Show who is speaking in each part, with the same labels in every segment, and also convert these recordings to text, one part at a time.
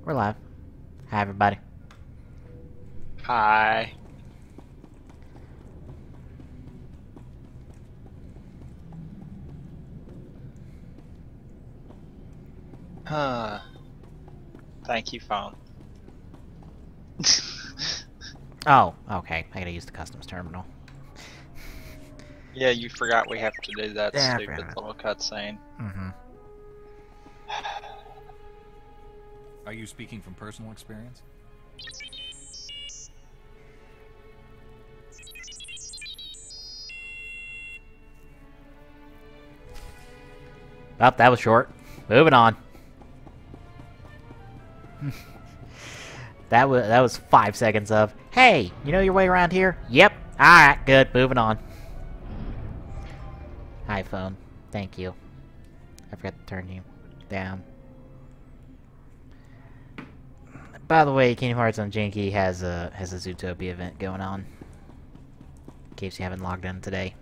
Speaker 1: We're live. Hi, everybody.
Speaker 2: Hi. Thank you, phone.
Speaker 1: Oh, okay. I gotta use the customs terminal.
Speaker 2: Yeah, you forgot we have to do that
Speaker 1: Yeah, I
Speaker 2: stupid
Speaker 1: forgot.
Speaker 2: little cutscene.
Speaker 1: Mm-hmm.
Speaker 3: Are you speaking from personal experience?
Speaker 1: Well, that was short. Moving on. That was 5 seconds of, hey, you know your way around here? Yep. Alright, good. Moving on. Hi, phone. Thank you. I forgot to turn you down. By the way, Kingdom Hearts on Janky has a Zootopia event going on. In case you haven't logged in today.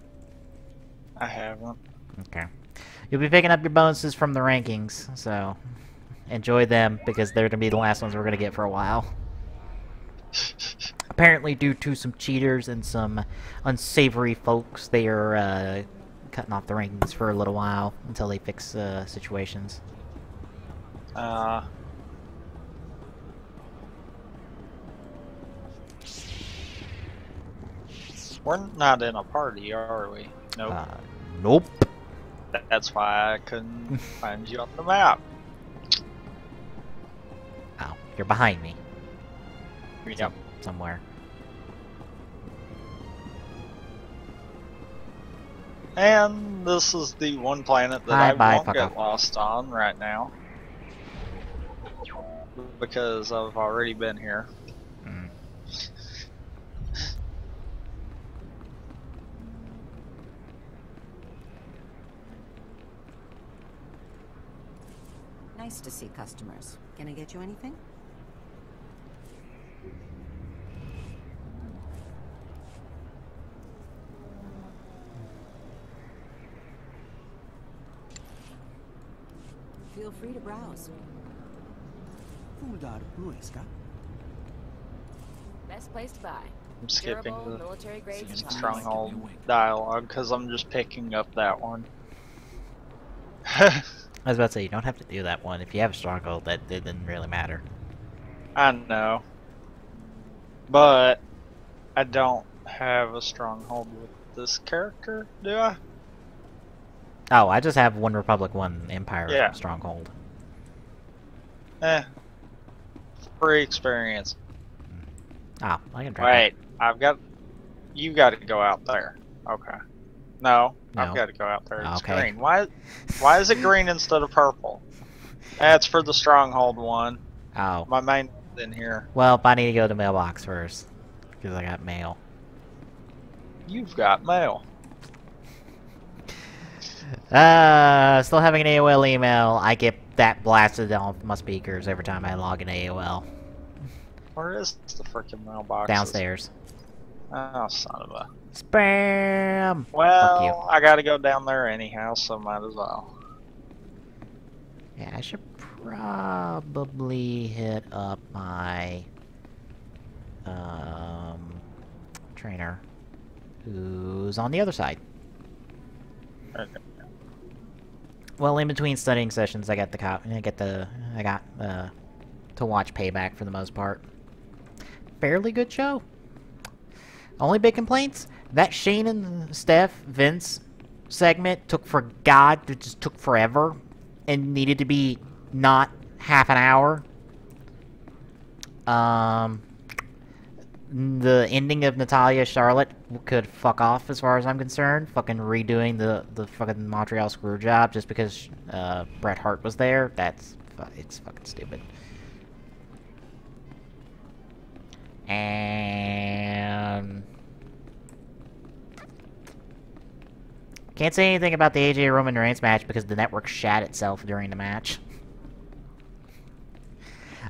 Speaker 2: I haven't.
Speaker 1: Okay. You'll be picking up your bonuses from the rankings, so enjoy them, because they're going to be the last ones we're going to get for a while. Apparently, due to some cheaters and some unsavory folks, they are cutting off the rankings for a little while until they fix situations.
Speaker 2: We're not in a party, are we? Nope.
Speaker 1: Nope.
Speaker 2: That's why I couldn't find you on the map.
Speaker 1: Oh, you're behind me.
Speaker 2: Yep.
Speaker 1: Somewhere.
Speaker 2: And this is the one planet that I won't get lost on right now. Because I've already been here.
Speaker 1: Mm.
Speaker 4: Nice to see customers. Can I get you anything? Feel free to browse.
Speaker 5: Best place to buy.
Speaker 2: I'm skipping
Speaker 5: Durable,
Speaker 2: the
Speaker 5: military grade supplies.
Speaker 2: stronghold dialogue because I'm just picking up that one.
Speaker 1: I was about to say, you don't have to do that one. If you have a stronghold, that didn't really matter.
Speaker 2: I know. But I don't have a stronghold with this character, do I?
Speaker 1: Oh, I just have one Republic, one Empire stronghold.
Speaker 2: Free experience.
Speaker 1: Oh, I can try.
Speaker 2: Wait, you got to go out there. Okay. No, I've got to go out there. It's green. Why is it green instead of purple? That's for the stronghold one.
Speaker 1: Oh.
Speaker 2: My main in here.
Speaker 1: Well, I need to go to the mailbox first, because I got mail.
Speaker 2: You've got mail.
Speaker 1: Still having an AOL email. I get that blasted off my speakers every time I log in AOL.
Speaker 2: Where is the freaking mailbox?
Speaker 1: Downstairs.
Speaker 2: Oh, son of a...
Speaker 1: Spam!
Speaker 2: Well, I gotta go down there anyhow, so might as well.
Speaker 1: Yeah, I should probably hit up my trainer, who's on the other side.
Speaker 2: Okay.
Speaker 1: Well, in between studying sessions, I got to watch Payback for the most part. Fairly good show. Only big complaints: that Shane and Steph Vince segment it just took forever, and needed to be not half an hour. The ending of Natalia Charlotte could fuck off as far as I'm concerned. Fucking redoing the fucking Montreal screw job just because Bret Hart was there. It's fucking stupid. And can't say anything about the AJ Roman Reigns match because the network shat itself during the match.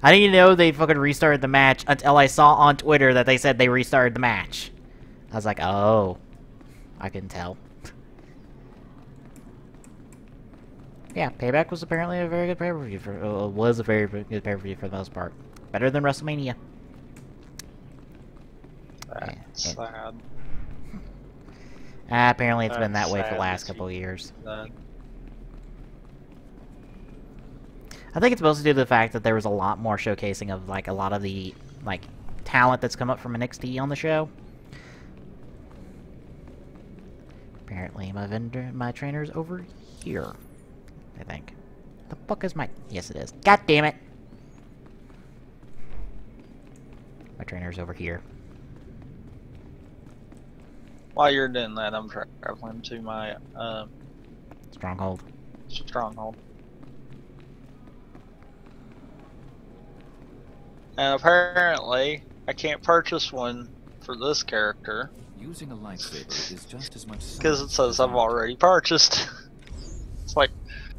Speaker 1: I didn't even know they fucking restarted the match until I saw on Twitter that they said they restarted the match. I was like, oh. I couldn't tell. Yeah, Payback was apparently a very good pay-per-view was a very good pay-per-view for the most part. Better than WrestleMania.
Speaker 2: That's sad.
Speaker 1: Apparently it's been that way for the last couple of years. I think it's supposed to do with the fact that there was a lot more showcasing of like a lot of the like talent that's come up from NXT on the show. Apparently my trainer's over here. I think. The fuck is my... Yes, it is. God damn it! My trainer's over here.
Speaker 2: While you're doing that, I'm traveling to my
Speaker 1: Stronghold.
Speaker 2: stronghold. And apparently, I can't purchase one for this character.
Speaker 3: Using a lightsaber is just as much
Speaker 2: because it says I've already purchased. It's like,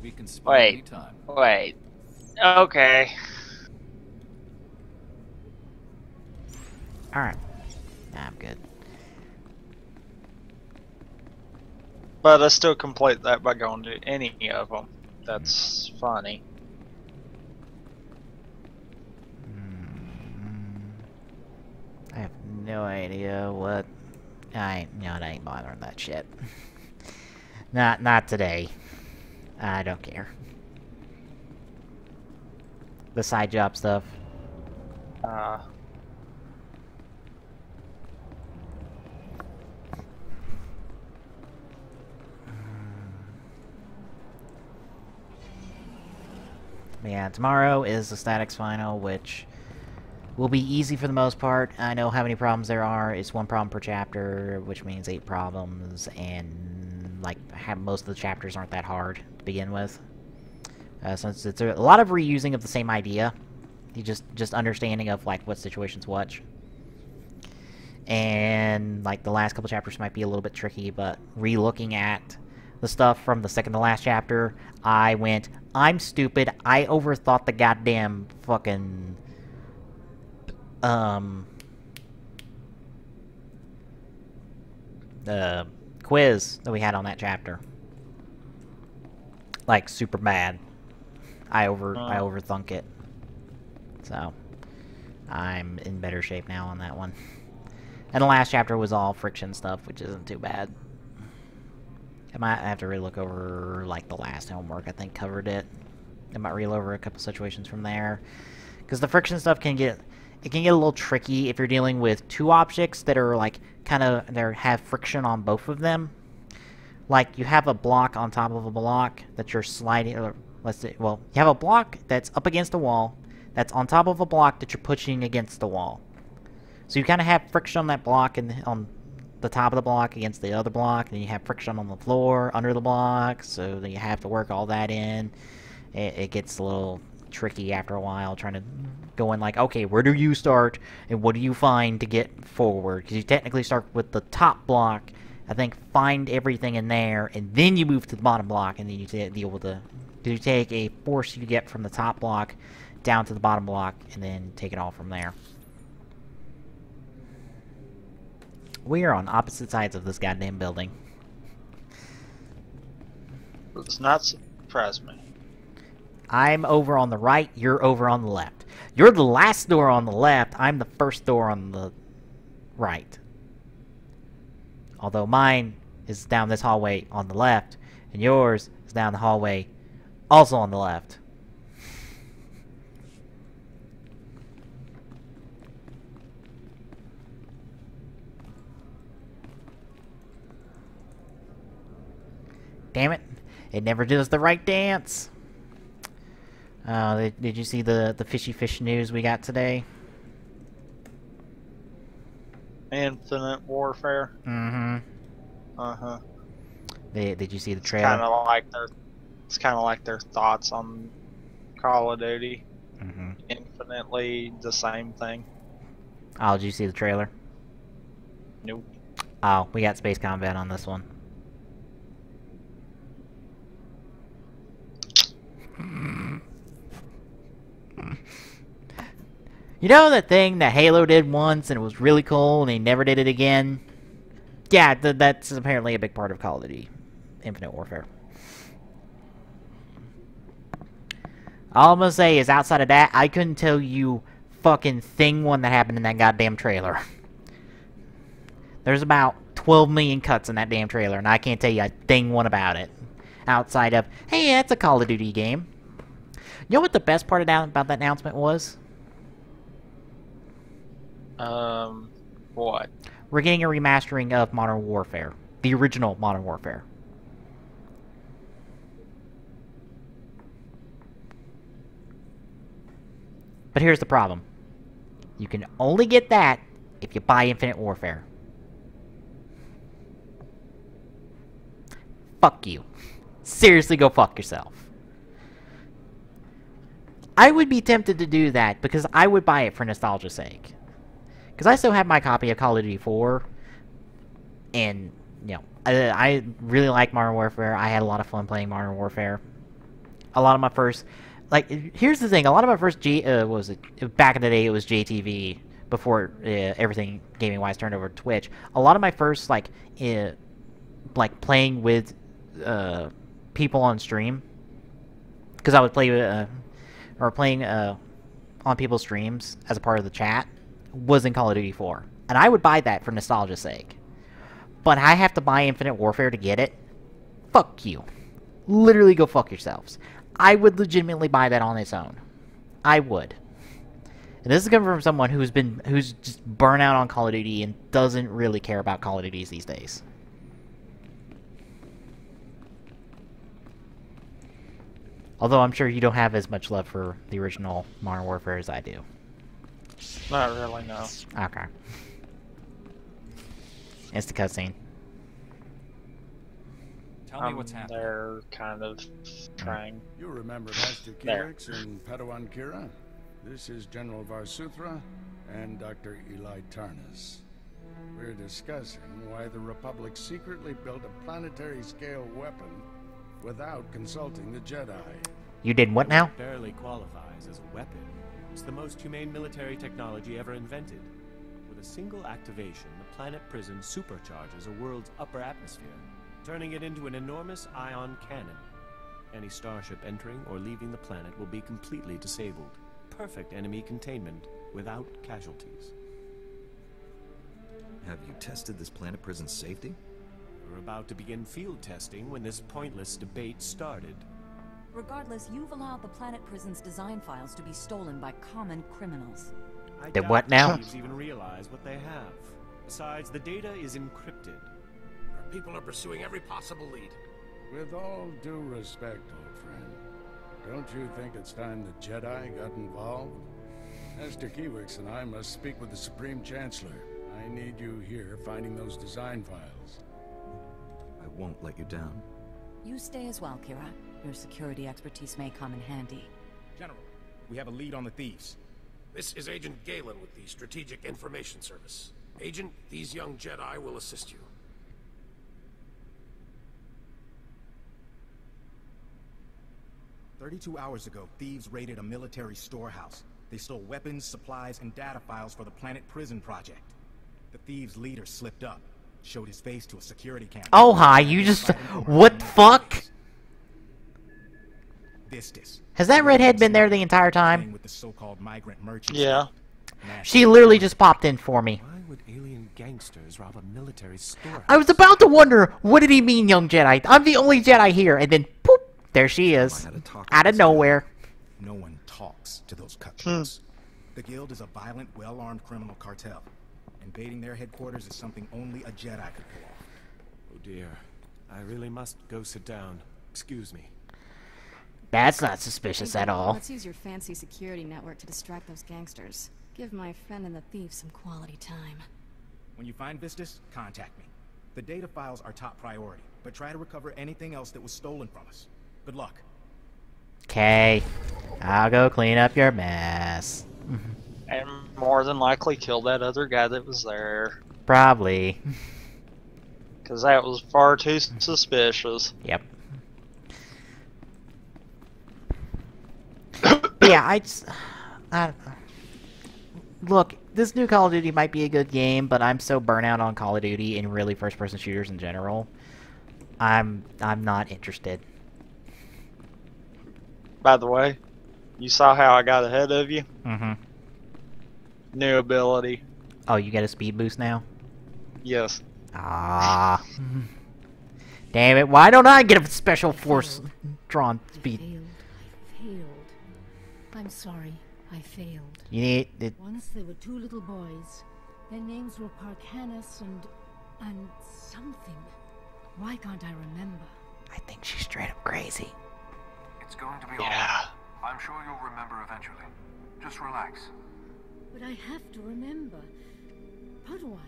Speaker 3: we can spend
Speaker 2: wait,
Speaker 3: any time.
Speaker 2: wait, okay.
Speaker 1: Alright. Nah, I'm good.
Speaker 2: But I still complete that by going to any of them. That's funny.
Speaker 1: I have no idea what... I ain't bothering that shit. Not today. I don't care. The side job stuff. Yeah, tomorrow is the Statics final, which will be easy for the most part. I know how many problems there are. It's 1 problem per chapter, which means 8 problems, and like most of the chapters aren't that hard to begin with. Since it's a lot of reusing of the same idea, you just understanding of like what situations what. And like the last couple chapters might be a little bit tricky, but re-looking at the stuff from the second to last chapter, I went, I'm stupid. I overthought the goddamn fucking quiz that we had on that chapter. Like super bad. I overthunk it. So I'm in better shape now on that one. And the last chapter was all friction stuff, which isn't too bad. I might have to relook over like the last homework. I think covered it. I might reel over a couple situations from there, because the friction stuff can get a little tricky if you're dealing with 2 objects that are like have friction on both of them. Like you have a block on top of a block that you're sliding. Or let's say, well, you have a block that's up against a wall that's on top of a block that you're pushing against the wall. So you kind of have friction on that block and on the top of the block against the other block, and you have friction on the floor under the block, so then you have to work all that in. It gets a little tricky after a while trying to go in like, okay, where do you start and what do you find to get forward? Because you technically start with the top block, I think, find everything in there, and then you move to the bottom block, and then you deal with you take a force you get from the top block down to the bottom block, and then take it all from there. We are on opposite sides of this goddamn building.
Speaker 2: Does not surprise me.
Speaker 1: I'm over on the right, you're over on the left. You're the last door on the left, I'm the first door on the right. Although mine is down this hallway on the left, and yours is down the hallway also on the left. Damn it, it never does the right dance. Did you see the fishy fish news we got today?
Speaker 2: Infinite Warfare.
Speaker 1: Mm-hmm.
Speaker 2: Uh-huh.
Speaker 1: Did you see the trailer?
Speaker 2: It's kind of like their thoughts on Call of Duty.
Speaker 1: Mm-hmm.
Speaker 2: Infinitely the same thing.
Speaker 1: Oh, did you see the trailer?
Speaker 2: Nope.
Speaker 1: Oh, we got space combat on this one. You know that thing that Halo did once and it was really cool and they never did it again? Yeah, that's apparently a big part of Call of Duty Infinite Warfare. All I'm gonna say is, outside of that, I couldn't tell you fucking thing one that happened in that goddamn trailer. There's about 12 million cuts in that damn trailer, and I can't tell you a thing one about it. Outside of, hey, that's a Call of Duty game. You know what the best part about that announcement was?
Speaker 2: What?
Speaker 1: We're getting a remastering of Modern Warfare. The original Modern Warfare. But here's the problem. You can only get that if you buy Infinite Warfare. Fuck you. Seriously, go fuck yourself. I would be tempted to do that because I would buy it for nostalgia's sake. Because I still have my copy of Call of Duty 4. And, you know, I really like Modern Warfare. I had a lot of fun playing Modern Warfare. A lot of my first... Like, here's the thing. A lot of my first what was it? Back in the day, it was JTV. Before everything gaming-wise turned over to Twitch. A lot of my first, like playing with people on stream. Because I would play with... or playing on people's streams as a part of the chat. Was in Call of Duty 4. And I would buy that for nostalgia's sake. But I have to buy Infinite Warfare to get it? Fuck you. Literally go fuck yourselves. I would legitimately buy that on its own. I would. And this is coming from someone who's just burnt out on Call of Duty and doesn't really care about Call of Duties these days. Although I'm sure you don't have as much love for the original Modern Warfare as I do.
Speaker 2: Not really, no.
Speaker 1: Okay. It's the cutscene.
Speaker 3: Tell me what's happening.
Speaker 2: They're kind of trying.
Speaker 6: You remember Master Kiwix and Padawan Kira? This is General Varsuthra and Dr. Eli Tarnas. We're discussing why the Republic secretly built a planetary-scale weapon without consulting the Jedi.
Speaker 1: You did what now?
Speaker 7: It barely qualifies as a weapon. It's the most humane military technology ever invented. With a single activation, the planet prison supercharges a world's upper atmosphere, turning it into an enormous ion cannon. Any starship entering or leaving the planet will be completely disabled. Perfect enemy containment without casualties.
Speaker 8: Have you tested this planet prison's safety?
Speaker 7: We were about to begin field testing when this pointless debate started.
Speaker 4: Regardless, you've allowed the planet prison's design files to be stolen by common criminals.
Speaker 7: I
Speaker 1: Did
Speaker 7: doubt
Speaker 1: what now?
Speaker 7: thieves even realize what they have. Besides, the data is encrypted.
Speaker 9: Our people are pursuing every possible lead.
Speaker 6: With all due respect, old friend, don't you think it's time the Jedi got involved? Master Kiwix and I must speak with the Supreme Chancellor. I need you here finding those design files.
Speaker 8: I won't let you down.
Speaker 4: You stay as well, Kira. Your security expertise may come in handy.
Speaker 9: General, we have a lead on the thieves. This is Agent Galen with the Strategic Information Service. Agent, these young Jedi will assist you.
Speaker 10: "32 hours ago, thieves raided a military storehouse. They stole weapons, supplies, and data files for the Planet Prison project. The thieves' leader slipped up, showed his face to a security camera.
Speaker 1: Oh, hi, you just... What the fuck?
Speaker 10: Vistus.
Speaker 1: Has that redhead been there the entire time?
Speaker 10: With the so-called migrant merchants.
Speaker 2: Yeah.
Speaker 1: She literally just popped in for me.
Speaker 7: Why would alien gangsters rob a military storehouse?
Speaker 1: I was about to wonder, what did he mean, young Jedi? I'm the only Jedi here, and then, poop, there she is. Out of nowhere.
Speaker 10: No one talks to those cutthroats. The Guild is a violent, well-armed criminal cartel. Invading their headquarters is something only a Jedi could pull off.
Speaker 7: Oh dear. I really must go sit down. Excuse me.
Speaker 1: That's not suspicious at all.
Speaker 11: Let's use your fancy security network to distract those gangsters. Give my friend and the thief some quality time.
Speaker 10: When you find Vistus, contact me. The data files are top priority, but try to recover anything else that was stolen from us. Good luck.
Speaker 1: Okay. I'll go clean up your mess.
Speaker 2: And more than likely kill that other guy that was there.
Speaker 1: Probably.
Speaker 2: Because that was far too suspicious.
Speaker 1: Yep. Yeah, I don't know. Look, this new Call of Duty might be a good game, but I'm so burnt out on Call of Duty and really first-person shooters in general. I'm not interested.
Speaker 2: By the way, You saw how I got ahead of you?
Speaker 1: Mm-hmm.
Speaker 2: New ability.
Speaker 1: Oh, you get a speed boost now?
Speaker 2: Yes.
Speaker 1: Ah. Damn it, why don't I get a special force drawn speed?
Speaker 12: I failed. I'm sorry. I failed.
Speaker 1: You need it.
Speaker 12: Once there were two little boys. Their names were Parcanus and something. Why can't I remember?
Speaker 1: I think she's straight up crazy.
Speaker 3: It's going to be alright. I'm sure you'll remember eventually. Just relax.
Speaker 12: But I have to remember. Padawan.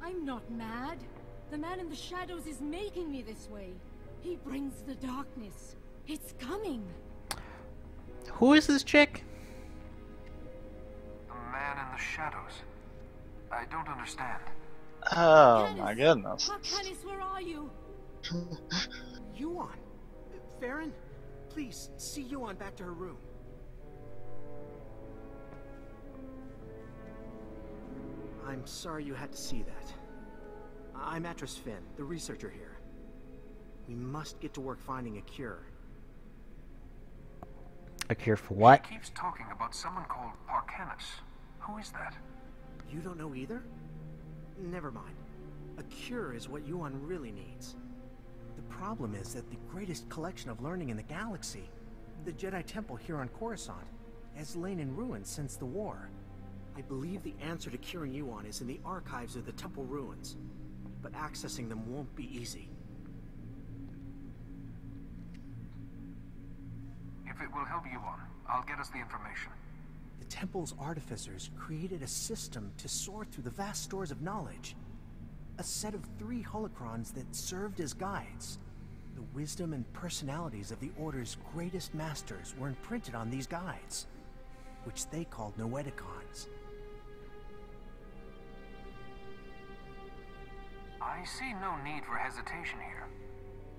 Speaker 12: I'm not mad. The man in the shadows is making me this way. He brings the darkness. It's coming.
Speaker 1: Who is this chick?
Speaker 3: The man in the shadows. I don't understand.
Speaker 2: Oh my goodness.
Speaker 12: Parcanus, where are you?
Speaker 13: Yuan. Farron, please, see Yuan back to her room. I'm sorry you had to see that. I'm Atris Finn, the researcher here. We must get to work finding a cure.
Speaker 1: A cure for what?
Speaker 3: She keeps talking about someone called Parcanus. Who is that?
Speaker 13: You don't know either? Never mind. A cure is what Yuan really needs. The problem is that the greatest collection of learning in the galaxy, the Jedi Temple here on Coruscant, has lain in ruins since the war. I believe the answer to curing Yuan is in the archives of the temple ruins, but accessing them won't be easy.
Speaker 3: If it will help Yuan, I'll get us the information.
Speaker 13: The temple's artificers created a system to sort through the vast stores of knowledge. A set of 3 holocrons that served as guides. The wisdom and personalities of the Order's greatest masters were imprinted on these guides, which they called Noeticons.
Speaker 3: I see no need for hesitation here.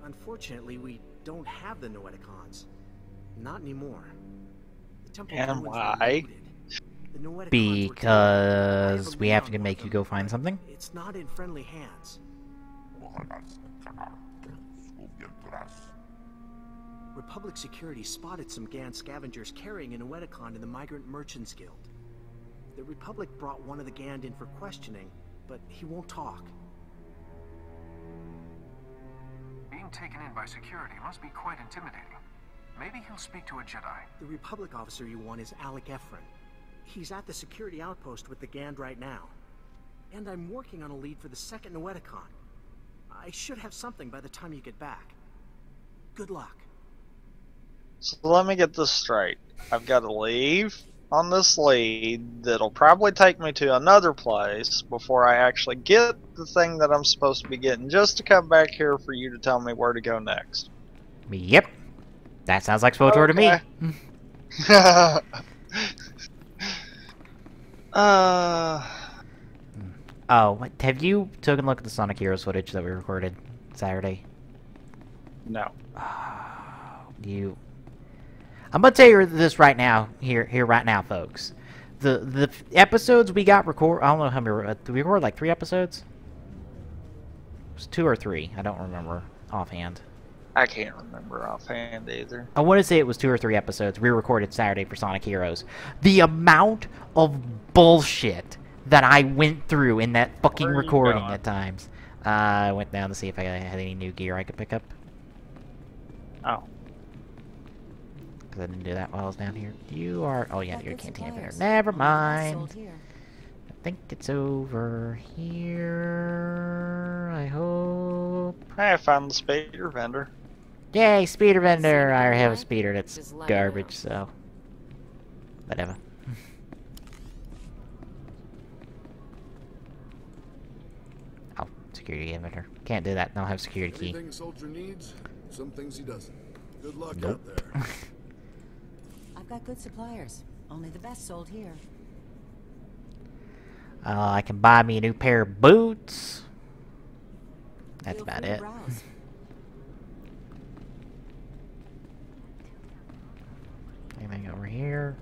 Speaker 13: Unfortunately, we don't have the Noeticons. Not anymore. The temple
Speaker 2: and why?
Speaker 1: Because we have to make you go find something?
Speaker 13: It's not in friendly hands. Republic security spotted some GAN scavengers carrying a Noeticon in the Migrant Merchants Guild. The Republic brought one of the GAN in for questioning, but he won't talk.
Speaker 3: Being taken in by security must be quite intimidating. Maybe he'll speak to a Jedi.
Speaker 13: The Republic officer you want is Alec Efron. He's at the security outpost with the GAN right now. And I'm working on a lead for the second Noeticon. I should have something by the time you get back. Good luck.
Speaker 2: So let me get this straight. I've got to leave on this lead that'll probably take me to another place before I actually get the thing that I'm supposed to be getting, just to come back here for you to tell me where to go next.
Speaker 1: Yep. That sounds like SWTOR to me. Oh, have you taken a look at the Sonic Heroes footage that we recorded Saturday?
Speaker 2: No.
Speaker 1: I'm gonna tell you this right now, here right now, folks. The episodes we got I don't know how many. Did we record like 3 episodes? It was 2 or 3. I don't remember offhand.
Speaker 2: I can't remember offhand either.
Speaker 1: I want to say it was 2 or 3 episodes we recorded Saturday for Sonic Heroes. The amount of bullshit that I went through in that fucking recording at times. I went down to see if I had any new gear I could pick up.
Speaker 2: Oh.
Speaker 1: Because I didn't do that while I was down here. You are... Oh, yeah, you're a cantina vendor. Never mind. I think it's over here. I hope.
Speaker 2: Hey, I found the speeder vendor.
Speaker 1: Yay, speeder vendor! I already have a speeder that's garbage, so... Whatever. Oh, security vendor. Can't do that. Don't have security key.
Speaker 6: Anything a soldier needs, some things he doesn't. Good luck
Speaker 1: Nope.
Speaker 6: out there.
Speaker 4: I've got good suppliers. Only the best sold here.
Speaker 1: I can buy me a new pair of boots. That's
Speaker 4: Feel
Speaker 1: about
Speaker 4: free to
Speaker 1: it.
Speaker 4: browse.
Speaker 1: Anything over here?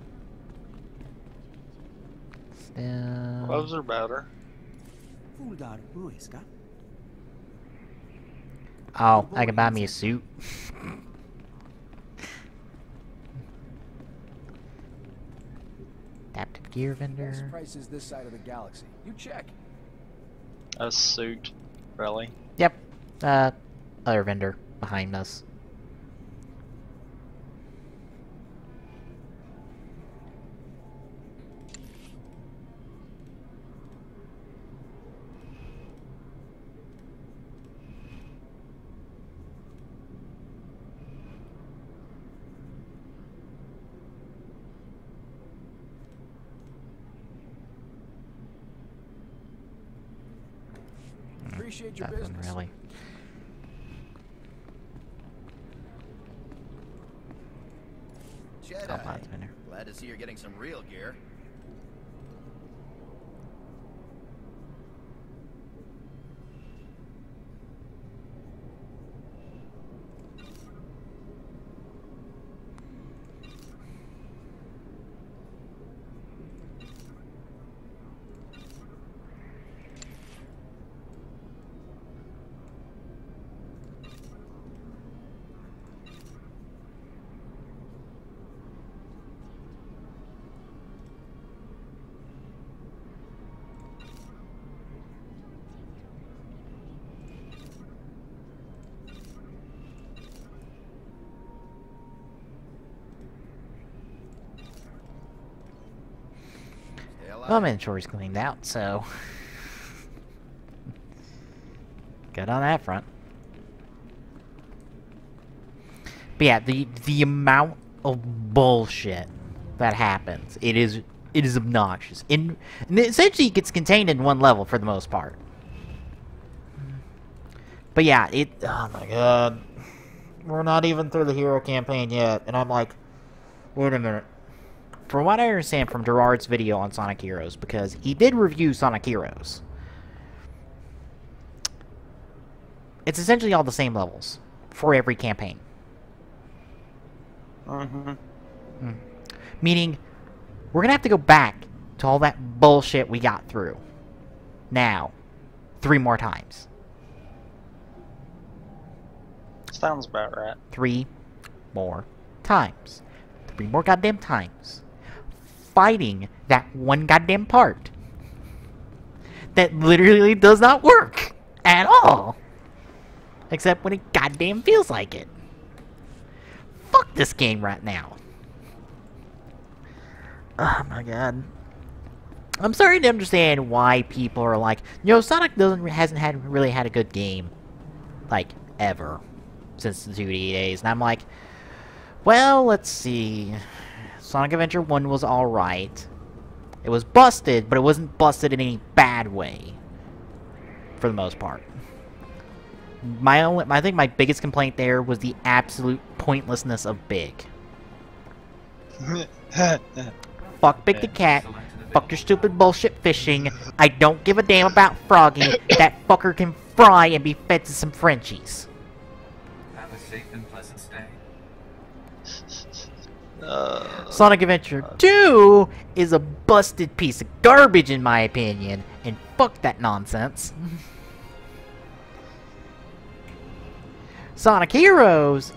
Speaker 1: Still...
Speaker 2: Gloves are better.
Speaker 1: Oh, I can buy me a suit. Adaptive gear vendor.
Speaker 14: Best prices this side of the galaxy. You check.
Speaker 2: A suit, really?
Speaker 1: Yep. Other vendor behind us.
Speaker 14: Appreciate your
Speaker 1: Nothing
Speaker 14: business.
Speaker 1: really.
Speaker 15: Jedi. Glad to see you're getting some real gear.
Speaker 1: Well, my inventory's cleaned out, so good on that front. But yeah, the amount of bullshit that happens, it is obnoxious. And essentially it gets contained in one level for the most part. But yeah, oh my god. We're not even through the hero campaign yet, and I'm like, wait a minute. From what I understand from Gerard's video on Sonic Heroes, because he did review Sonic Heroes, it's essentially all the same levels for every campaign. Meaning, we're gonna have to go back to all that bullshit we got through. Now. 3 more times.
Speaker 2: Sounds about right.
Speaker 1: 3 more times. 3 more goddamn times. Fighting that one goddamn part that literally does not work at all, except when it goddamn feels like it. Fuck this game right now. Oh my god. I'm starting to understand why people are like, Sonic hasn't really had a good game, like, ever since the 2D days, and I'm like, well, let's see. Sonic Adventure 1 was alright. It was busted, but it wasn't busted in any bad way. For the most part. I think my biggest complaint there was the absolute pointlessness of Big. Fuck Big the Cat. Fuck your stupid bullshit fishing. I don't give a damn about Froggy. That fucker can fry and be fed to some Frenchies.
Speaker 16: Have a safe and pleasant stay.
Speaker 1: Sonic Adventure 2 is a busted piece of garbage in my opinion, and fuck that nonsense. Sonic Heroes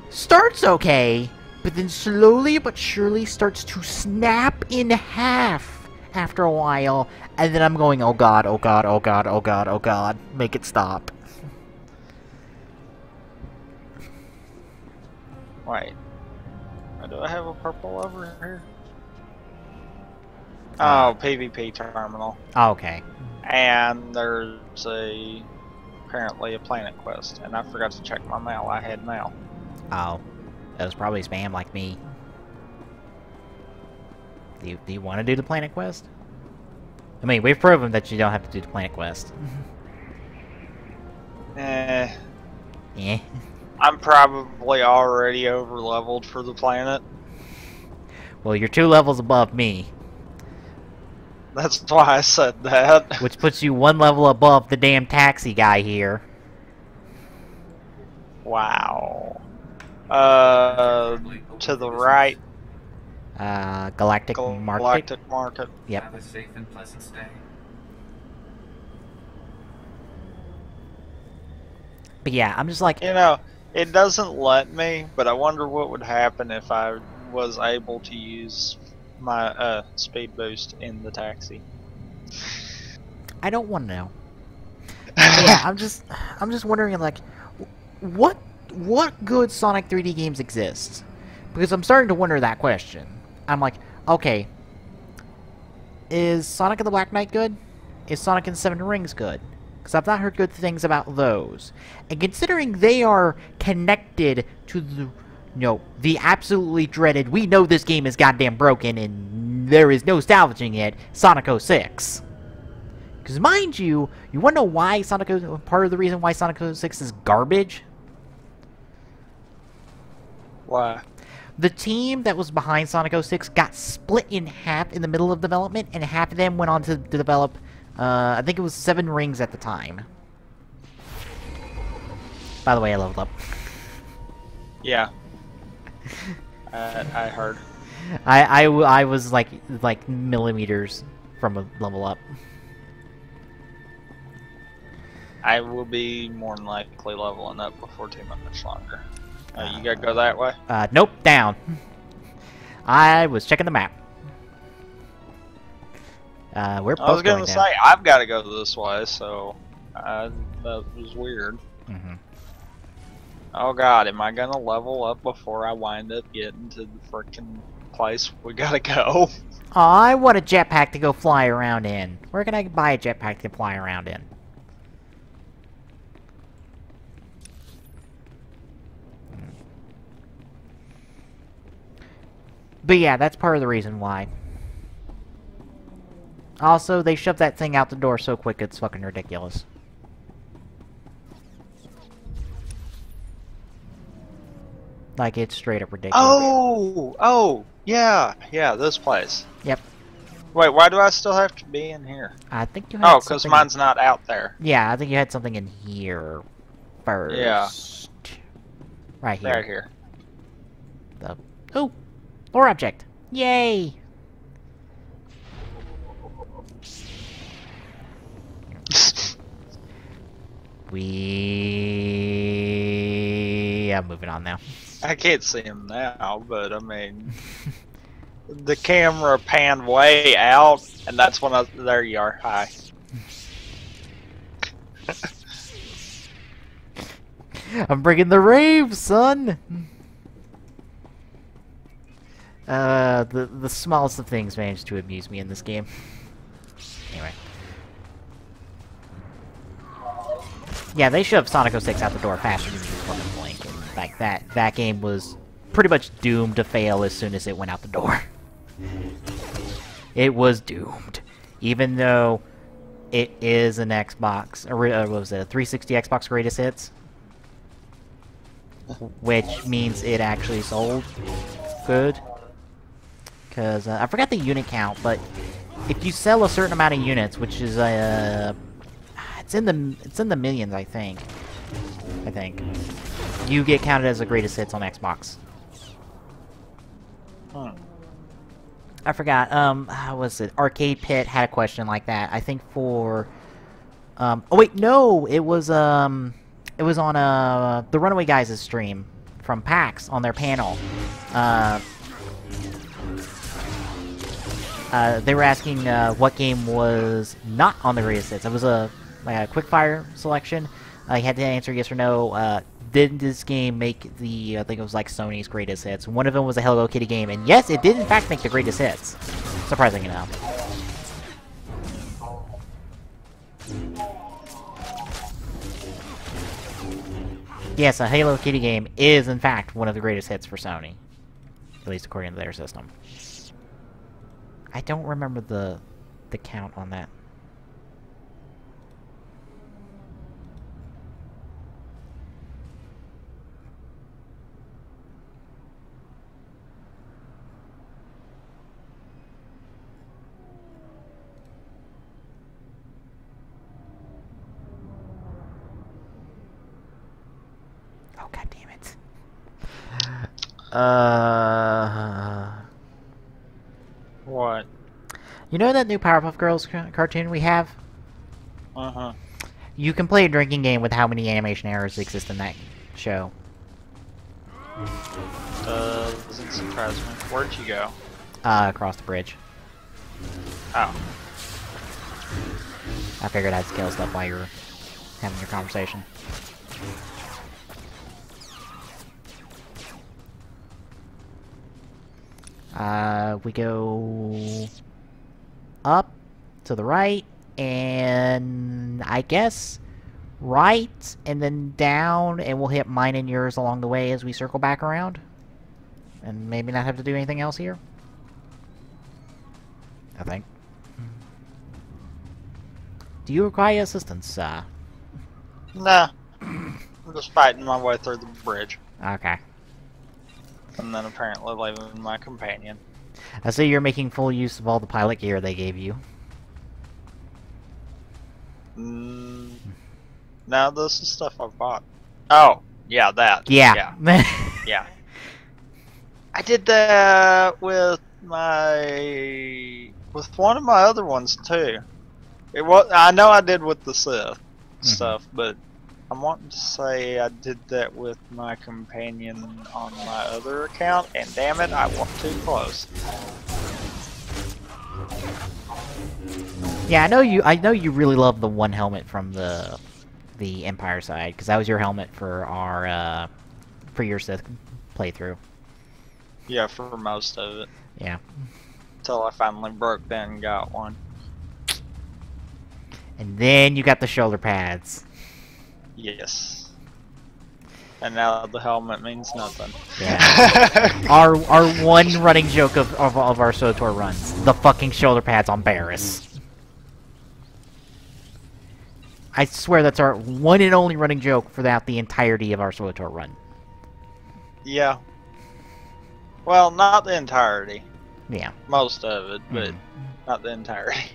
Speaker 1: starts okay, but then slowly but surely starts to snap in half after a while, and then I'm going, oh god, oh god, oh god, oh god, oh god, make it stop.
Speaker 2: Wait. Do I have a purple over here? Oh, PvP terminal.
Speaker 1: Oh, okay.
Speaker 2: And there's apparently a planet quest, and I forgot to check my mail. I had mail.
Speaker 1: Oh, that was probably spam like me. Do you want to do the planet quest? I mean, we've proven that you don't have to do the planet quest.
Speaker 2: Eh.
Speaker 1: Yeah.
Speaker 2: I'm probably already over-leveled for the planet.
Speaker 1: Well, you're 2 levels above me.
Speaker 2: That's why I said that.
Speaker 1: Which puts you 1 level above the damn taxi guy here.
Speaker 2: Wow. To the right.
Speaker 1: Galactic Market.
Speaker 2: Galactic Market.
Speaker 1: Yep.
Speaker 16: Have a safe and pleasant stay.
Speaker 1: But yeah, I'm just like...
Speaker 2: You know, it doesn't let me, but I wonder what would happen if I was able to use my speed boost in the taxi.
Speaker 1: I don't want to know. But yeah, I'm just wondering, like, what good Sonic 3D games exist? Because I'm starting to wonder that question. I'm like, okay, is Sonic and the Black Knight good? Is Sonic and the Seven Rings good? Because I've not heard good things about those. And considering they are connected to the, the absolutely dreaded, we know this game is goddamn broken and there is no salvaging it, Sonic 06. Because mind you, you want to know why part of the reason why Sonic 06 is garbage?
Speaker 2: Why?
Speaker 1: The team that was behind Sonic 06 got split in half in the middle of development, and half of them went on to develop, I think it was 7 Rings at the time. By the way, I leveled up.
Speaker 2: Yeah. I heard.
Speaker 1: I was like millimeters from a level up.
Speaker 2: I will be more than likely leveling up before too much longer. You gotta go that way?
Speaker 1: Nope, down. I was checking the map. We're both
Speaker 2: I was gonna
Speaker 1: going
Speaker 2: say,
Speaker 1: down.
Speaker 2: I've gotta go this way, so that was weird.
Speaker 1: Mm-hmm.
Speaker 2: Oh god, am I gonna level up before I wind up getting to the frickin' place we gotta go?
Speaker 1: Oh, I want a jetpack to go fly around in. Where can I buy a jetpack to fly around in? But yeah, that's part of the reason why. Also, they shoved that thing out the door so quick it's fucking ridiculous. Like, it's straight up ridiculous.
Speaker 2: Oh, yeah, this place.
Speaker 1: Yep.
Speaker 2: Wait, why do I still have to be in here?
Speaker 1: I think you had
Speaker 2: Oh, because mine's not out there.
Speaker 1: Yeah, I think you had something in here first.
Speaker 2: Yeah.
Speaker 1: Right here.
Speaker 2: Right here.
Speaker 1: Oh! Lore object! Yay! I'm moving on now.
Speaker 2: I can't see him now, but I mean... the camera panned way out, and that's when there you are. Hi.
Speaker 1: I'm bringing the rave, son! The smallest of things managed to amuse me in this game. Anyway. Yeah, they shoved Sonic 06 out the door faster than you could fucking blink. And like that game was pretty much doomed to fail as soon as it went out the door. It was doomed. Even though it is an Xbox, or what was it, a 360 Xbox Greatest Hits? Which means it actually sold good. Because, I forgot the unit count, but if you sell a certain amount of units, which is, it's in the millions, I think. You get counted as the greatest hits on Xbox.
Speaker 2: Huh.
Speaker 1: I forgot, how was it? Arcade Pit had a question like that. I think for, oh wait, no! It was on, the Runaway Guys' stream from PAX on their panel. They were asking, what game was not on the greatest hits. It was a quickfire selection. You had to answer yes or no. Did this game make the, I think it was like Sony's greatest hits? One of them was a Hello Kitty game, and yes, it did in fact make the greatest hits. Surprising enough. Yes, a Hello Kitty game is in fact one of the greatest hits for Sony. At least according to their system. I don't remember the count on that. Oh, god damn it.
Speaker 2: What?
Speaker 1: You know that new Powerpuff Girls cartoon we have?
Speaker 2: Uh-huh.
Speaker 1: You can play a drinking game with how many animation errors exist in that show.
Speaker 2: Doesn't surprise me. Where'd you go?
Speaker 1: Across the bridge.
Speaker 2: Oh.
Speaker 1: I figured I'd scale stuff while you were having your conversation. We go up to the right, and I guess right, and then down, and we'll hit mine and yours along the way as we circle back around. And maybe not have to do anything else here. I think. Do you require assistance,
Speaker 2: Nah. I'm just fighting my way through the bridge.
Speaker 1: Okay.
Speaker 2: And then apparently leaving my companion.
Speaker 1: I see you're making full use of all the pilot gear they gave you.
Speaker 2: No, this is stuff I've bought. Oh, yeah, that.
Speaker 1: Yeah.
Speaker 2: Yeah. I did that with one of my other ones too. I know I did with the Sith stuff, but I'm wanting to say I did that with my companion on my other account, and damn it, I walked too close.
Speaker 1: Yeah, I know you really love the one helmet from the Empire side, because that was your helmet for our for your Sith playthrough.
Speaker 2: Yeah, for most of it.
Speaker 1: Yeah.
Speaker 2: Until I finally broke down and got one.
Speaker 1: And then you got the shoulder pads.
Speaker 2: Yes. And now the helmet means nothing.
Speaker 1: Yeah. our one running joke of our SWTOR runs. The fucking shoulder pads on Barris. I swear that's our one and only running joke throughout the entirety of our SWTOR run.
Speaker 2: Yeah. Well, not the entirety.
Speaker 1: Yeah.
Speaker 2: Most of it, but not the entirety.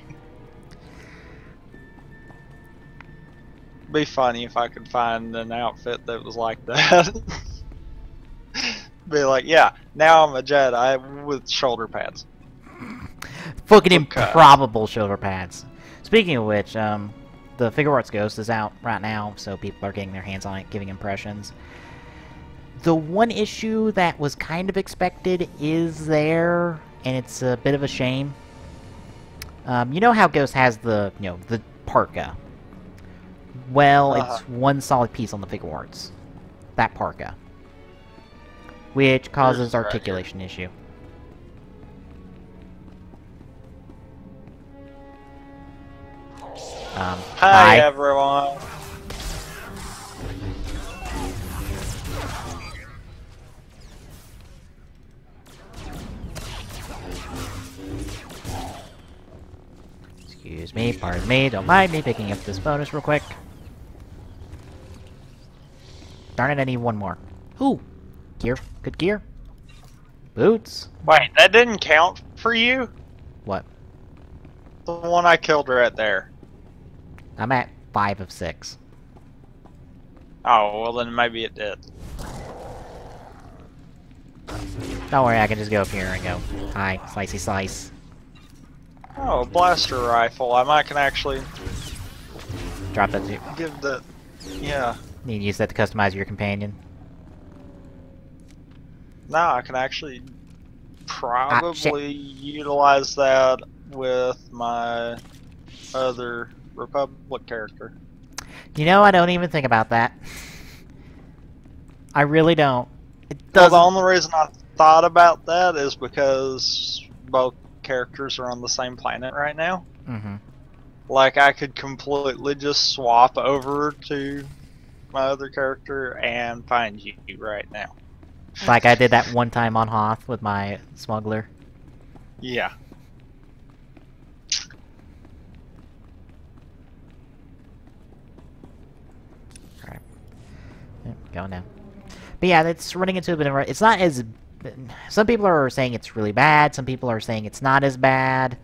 Speaker 2: Be funny if I could find an outfit that was like that. Be like, yeah, now I'm a Jedi with shoulder pads.
Speaker 1: Fucking improbable shoulder pads. Speaking of which, the Figure Arts Ghost is out right now, so people are getting their hands on it, giving impressions. The one issue that was kind of expected is there, and it's a bit of a shame. You know how Ghost has the parka? Well, it's one solid piece on the Figure Arts. That parka. Which causes articulation issue.
Speaker 2: Hi everyone.
Speaker 1: Excuse me, pardon me, don't mind me picking up this bonus real quick. Darn it, I need one more. Ooh! Gear. Good gear. Boots.
Speaker 2: Wait, that didn't count for you?
Speaker 1: What?
Speaker 2: The one I killed right there.
Speaker 1: I'm at 5 of 6.
Speaker 2: Oh, well then maybe it did.
Speaker 1: Don't worry, I can just go up here and go, hi, slicey slice.
Speaker 2: Oh, a blaster rifle. I can actually...
Speaker 1: Drop that too.
Speaker 2: Give the... Yeah.
Speaker 1: You can use that to customize your companion.
Speaker 2: No, I can actually probably utilize that with my other Republic character.
Speaker 1: You know, I don't even think about that. I really don't. It doesn't...
Speaker 2: Well, the only reason I thought about that is because both characters are on the same planet right now.
Speaker 1: Mm-hmm.
Speaker 2: Like, I could completely just swap over to my other character and find you right now.
Speaker 1: Like I did that one time on Hoth with my smuggler.
Speaker 2: Yeah.
Speaker 1: Alright. Going down. But yeah, it's running into a bit of... It's not as... Some people are saying it's really bad. Some people are saying it's not as bad.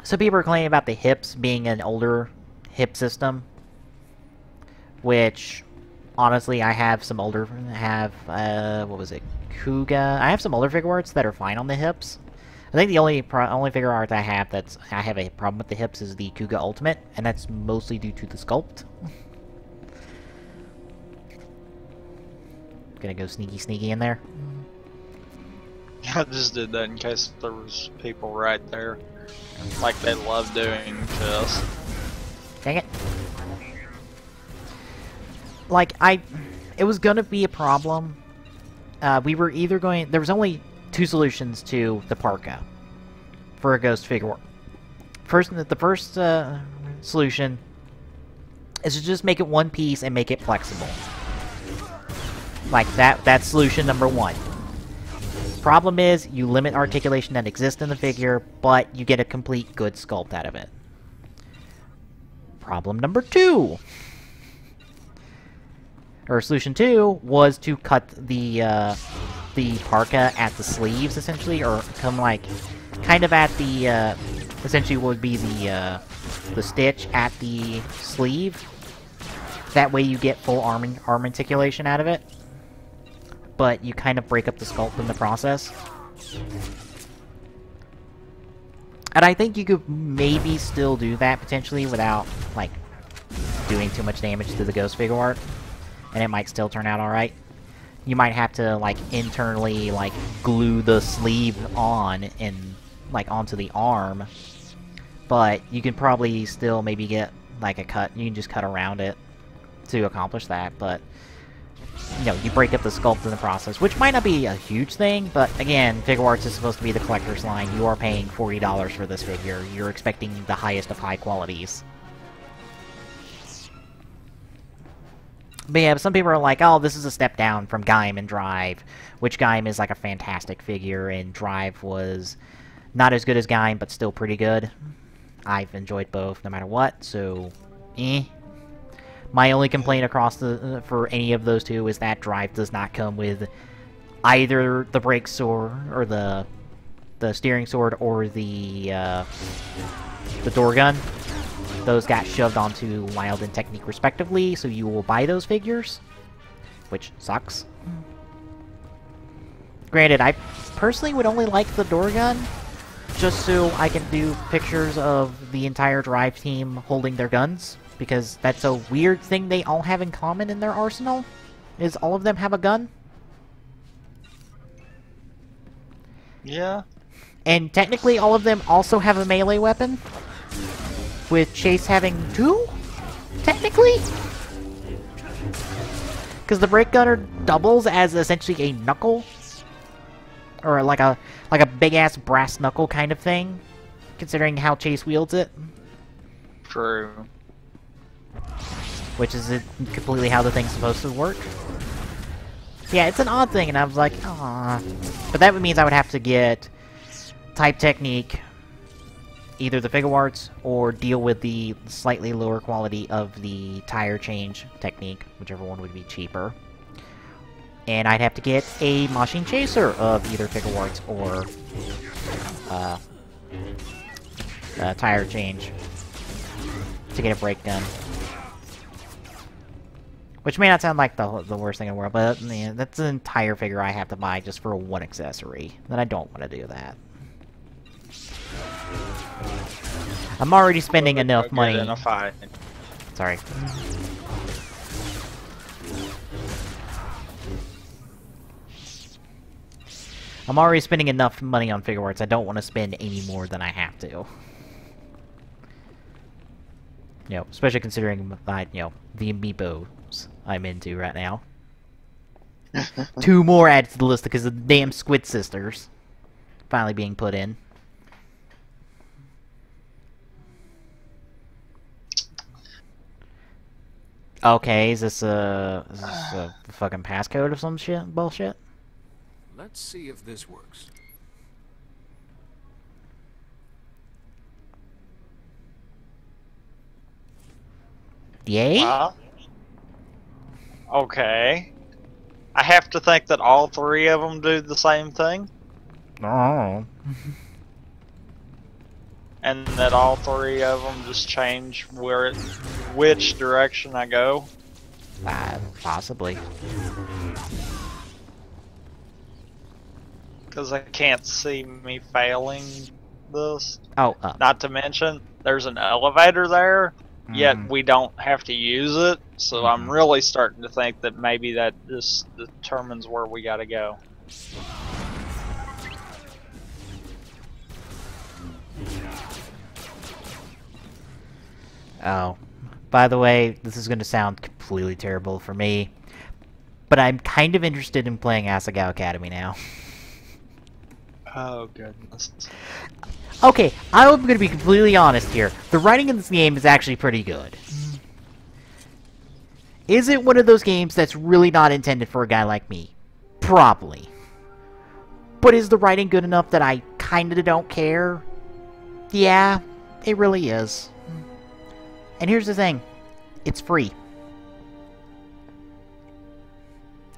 Speaker 1: Some people are complaining about the hips being an older hip system. Which, honestly, I have some older... what was it? Kuga? I have some older Figure Arts that are fine on the hips. think the only figure art I have I have a problem with the hips is the Kuga Ultimate, and that's mostly due to the sculpt. Gonna go sneaky in there.
Speaker 2: I just did that in case there was people right there, like they love doing to us.
Speaker 1: Dang it! Like it was gonna be a problem. We were either going. There was only two solutions to the parka for a ghost figure. The first solution is to just make it one piece and make it flexible. Like that's solution number one. Problem is, you limit articulation that exists in the figure, but you get a complete good sculpt out of it. Problem number two, or solution two, was to cut the parka at the sleeves, essentially, or come like kind of at the essentially what would be the stitch at the sleeve. That way you get full arm articulation out of it, but you kind of break up the sculpt in the process. And I think you could maybe still do that potentially without like doing too much damage to the ghost figure art, and it might still turn out alright. You might have to like internally like glue the sleeve on and like onto the arm, but you can probably still maybe get like a cut. You can just cut around it to accomplish that, but you know, you break up the sculpt in the process, which might not be a huge thing, but again, Figure Arts is supposed to be the collector's line. You are paying $40 for this figure. You're expecting the highest of high qualities. But yeah, some people are like, oh, this is a step down from Gaim and Drive, which Gaim is like a fantastic figure, and Drive was not as good as Gaim, but still pretty good. I've enjoyed both no matter what, so My only complaint across for any of those two is that Drive does not come with either the brake sword, or the steering sword, or the door gun. Those got shoved onto Wild and Technique respectively, so you will buy those figures, which sucks. Granted, I personally would only like the door gun, just so I can do pictures of the entire Drive team holding their guns, because that's a weird thing they all have in common in their arsenal, is all of them have a gun.
Speaker 2: Yeah.
Speaker 1: And technically all of them also have a melee weapon, with Chase having two, technically? Because the brake gunner doubles as essentially a knuckle, or like a big-ass brass knuckle kind of thing, considering how Chase wields it.
Speaker 2: True.
Speaker 1: Which is completely how the thing's supposed to work. Yeah, it's an odd thing, and I was like, ah. But that means I would have to get Type Technique, either the Figure Arts, or deal with the slightly lower quality of the Tire Change Technique, whichever one would be cheaper. And I'd have to get a Machine Chaser of either Figure Arts or Tire Change to get a brake gun. Which may not sound like the worst thing in the world, but man, that's an entire figure I have to buy just for one accessory. And I don't want to do that. I'm already spending enough money. Sorry. I'm already spending enough money on Figure Arts. I don't want to spend any more than I have to. You know, especially considering the amiibos I'm into right now. 2 more added to the list because of the damn Squid Sisters finally being put in. Okay, is this a fucking passcode or some shit bullshit?
Speaker 3: Let's see if this works.
Speaker 1: Yay?
Speaker 2: Okay. I have to think that all 3 of them do the same thing?
Speaker 1: Oh.
Speaker 2: And that all 3 of them just change which direction I go?
Speaker 1: Possibly.
Speaker 2: Because I can't see me failing this.
Speaker 1: Oh,
Speaker 2: Not to mention, there's an elevator there, yet we don't have to use it. So I'm really starting to think that maybe that just determines where we gotta go.
Speaker 1: Oh. By the way, this is going to sound completely terrible for me, but I'm kind of interested in playing Asagao Academy now.
Speaker 2: Oh, goodness.
Speaker 1: Okay, I'm going to be completely honest here. The writing in this game is actually pretty good. Is it one of those games that's really not intended for a guy like me? Probably. But is the writing good enough that I kinda don't care? Yeah, it really is. And here's the thing. It's free.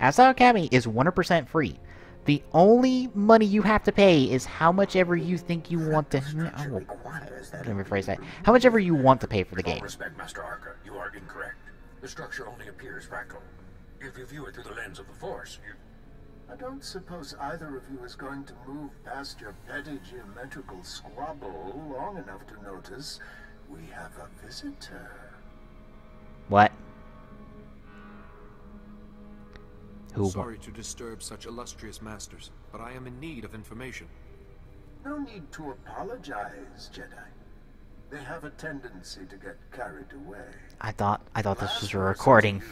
Speaker 1: Asagao Academy is 100% free. The only money you have to pay is how much ever you think you want to... Oh, let me rephrase that. How much ever you want to pay for the game.
Speaker 9: Respect, Master Arca, you are incorrect. The structure only appears fractal. If you view it through the lens of the Force, you...
Speaker 6: I don't suppose either of you is going to move past your petty geometrical squabble long enough to notice we have a visitor.
Speaker 1: What?
Speaker 3: Sorry to disturb such illustrious masters, but I am in need of information.
Speaker 6: No need to apologize, Jedi. They have a tendency to get carried away.
Speaker 1: I thought this was a recording.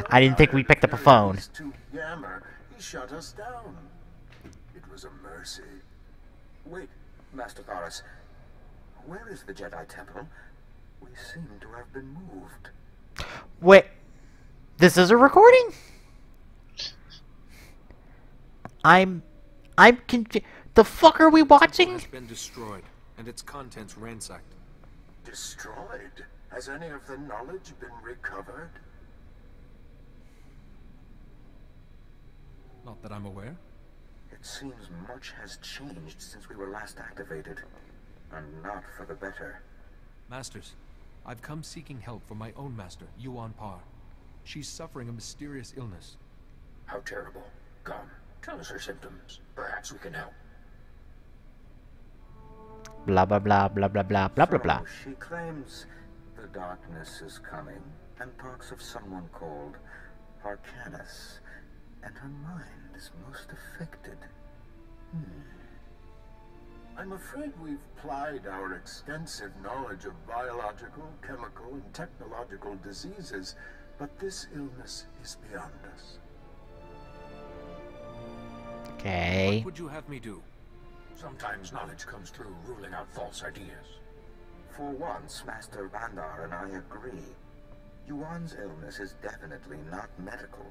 Speaker 1: I didn't think we picked up a phone.
Speaker 6: He shut us down. It was a mercy.
Speaker 17: Wait, Master Thoris. Where is the Jedi Temple? We seem to have been moved.
Speaker 1: Wait. This is a recording? I'm confused. The fuck are we watching?
Speaker 3: It has been destroyed, and its contents ransacked.
Speaker 6: Destroyed? Has any of the knowledge been recovered?
Speaker 3: Not that I'm aware.
Speaker 17: It seems much has changed since we were last activated, and not for the better.
Speaker 3: Masters, I've come seeking help from my own master, Yuan Par. She's suffering a mysterious illness.
Speaker 9: How terrible. Come, tell us her symptoms. Perhaps we can help.
Speaker 1: Blah blah blah blah blah blah blah blah blah.
Speaker 17: She claims the darkness is coming, and talks of someone called Arcanus, and her mind is most affected.
Speaker 6: I'm afraid we've plied our extensive knowledge of biological, chemical, and technological diseases, but this illness is beyond us.
Speaker 1: Okay.
Speaker 3: What would you have me do?
Speaker 9: Sometimes knowledge comes through ruling out false ideas.
Speaker 17: For once, Master Vandar and I agree. Yuan's illness is definitely not medical,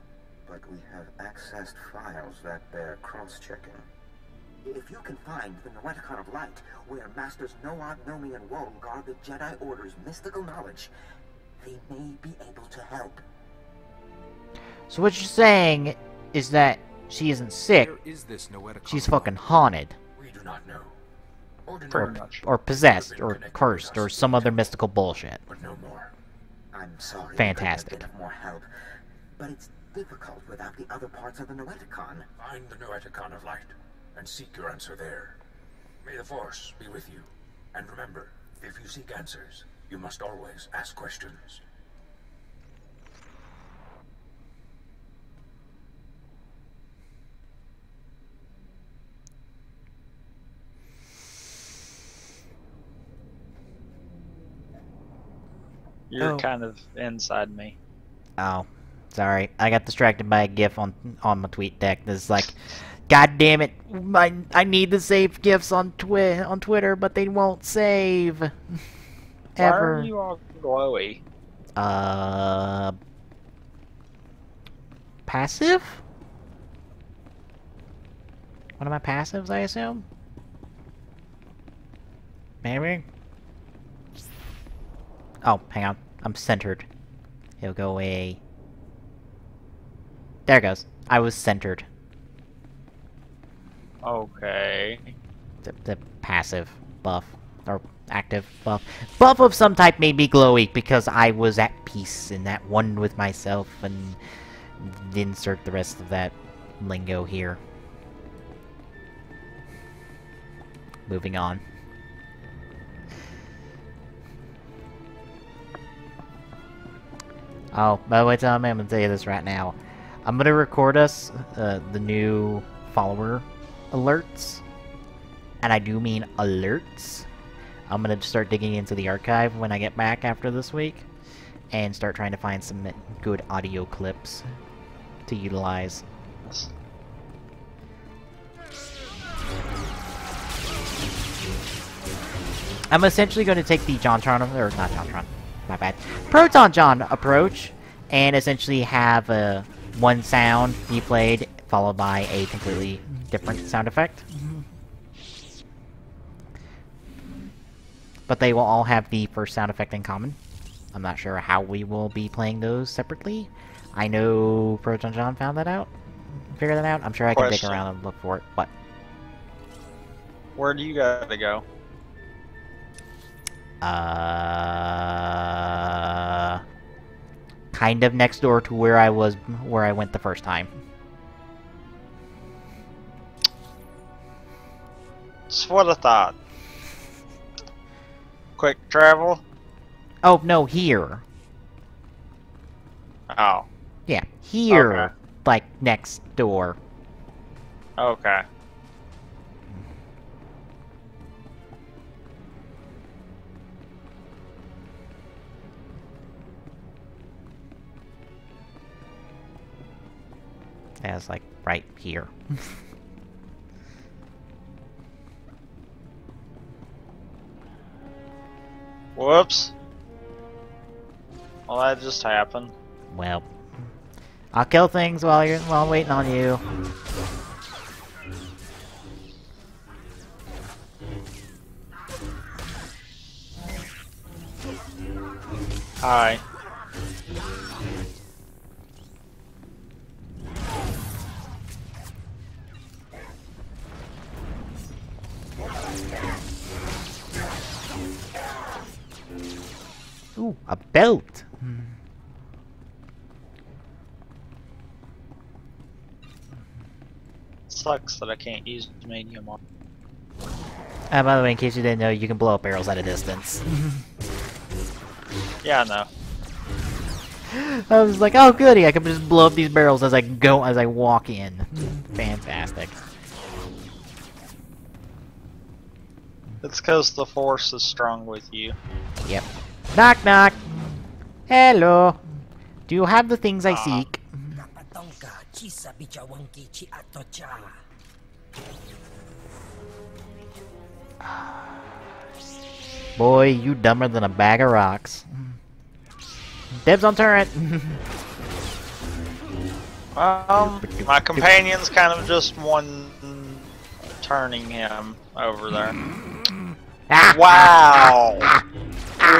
Speaker 17: but we have accessed files that bear cross-checking. If you can find the Noeticon of Light, where Masters Noad, Nomi, and Woe guard the Jedi Order's mystical knowledge, they may be able to help.
Speaker 1: So what you're saying is that she isn't sick.
Speaker 3: Where is this Noeticon?
Speaker 1: She's fucking haunted.
Speaker 9: We do not know.
Speaker 1: Or possessed, or cursed, or some other mystical bullshit.
Speaker 9: But no more.
Speaker 17: I'm sorry.
Speaker 1: Fantastic.
Speaker 17: A bit of more help, but it's difficult without the other parts of the Noeticon.
Speaker 9: Find the Noeticon of Light, and seek your answer there. May the Force be with you. And remember, if you seek answers, you must always ask questions.
Speaker 2: You're kind of inside me.
Speaker 1: Oh, sorry. I got distracted by a GIF on my tweet deck. This is like, God damn it! I need to save GIFs on Twitter, but they won't save. Ever.
Speaker 2: Why are you all glowy?
Speaker 1: Passive? One of my passives, I assume. Maybe. Oh, hang on. I'm centered. It'll go away. There it goes. I was centered.
Speaker 2: Okay.
Speaker 1: The passive buff. Or active buff. Buff of some type made me glowy because I was at peace and at one with myself, and insert the rest of that lingo here. moving on. Oh, by the way, Tom, I'm gonna tell you this right now. I'm gonna record us the new follower alerts, and I do mean alerts. I'm gonna start digging into the archive when I get back after this week, and start trying to find some good audio clips to utilize. I'm essentially going to take the JonTron, or not JonTron, my bad, Proton John approach, and essentially have one sound be played, followed by a completely different sound effect. But they will all have the first sound effect in common. I'm not sure how we will be playing those separately. I know Proton John found that out. Figure that out. I'm sure I can dig around and look for it. What?
Speaker 2: Where do you gotta go?
Speaker 1: Kind of next door to where I went the first time.
Speaker 2: That's what I thought. Quick travel?
Speaker 1: Oh, no, here.
Speaker 2: Oh.
Speaker 1: Yeah, here.
Speaker 2: Okay.
Speaker 1: Like, next door.
Speaker 2: Okay.
Speaker 1: Yeah, it's like right here.
Speaker 2: Whoops. Well, that just happened.
Speaker 1: Well, I'll kill things while I'm waiting on you.
Speaker 2: Hi.
Speaker 1: Ooh, a belt!
Speaker 2: Sucks that I can't use medium on.
Speaker 1: By the way, in case you didn't know, you can blow up barrels at a distance.
Speaker 2: Yeah, I know.
Speaker 1: I was like, oh goody, I can just blow up these barrels as I walk in. Fantastic.
Speaker 2: It's because the Force is strong with you.
Speaker 1: Yep. Knock knock! Hello! Do you have the things I seek? Boy, you dumber than a bag of rocks. Dibs on turret!
Speaker 2: My companion's kind of just one turning him over there. Wow!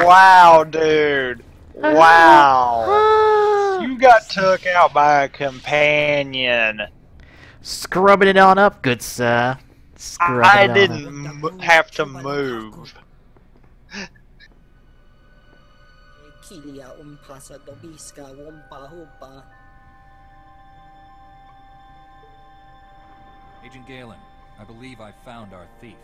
Speaker 2: Wow, dude! Wow! You got took out by a companion.
Speaker 1: Scrubbing it on up, good sir.
Speaker 2: I didn't have to move.
Speaker 3: Agent Galen, I believe I found our thief.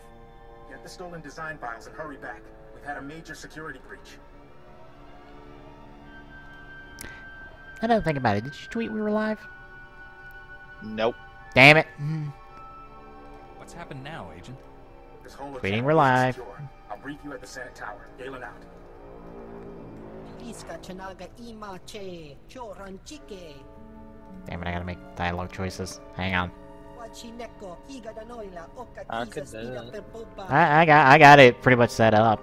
Speaker 10: Get the stolen design files and hurry back. We've had a major security breach.
Speaker 1: I don't think about it. Did you tweet we were live?
Speaker 2: Nope.
Speaker 1: Damn it.
Speaker 3: What's happened now, Agent?
Speaker 10: This whole
Speaker 1: Tweeting we're live.
Speaker 10: Secure. I'll brief you at the Senate Tower. Galen out.
Speaker 1: Damn it, I gotta make dialogue choices. Hang on.
Speaker 2: I could do that.
Speaker 1: I got it pretty much set up.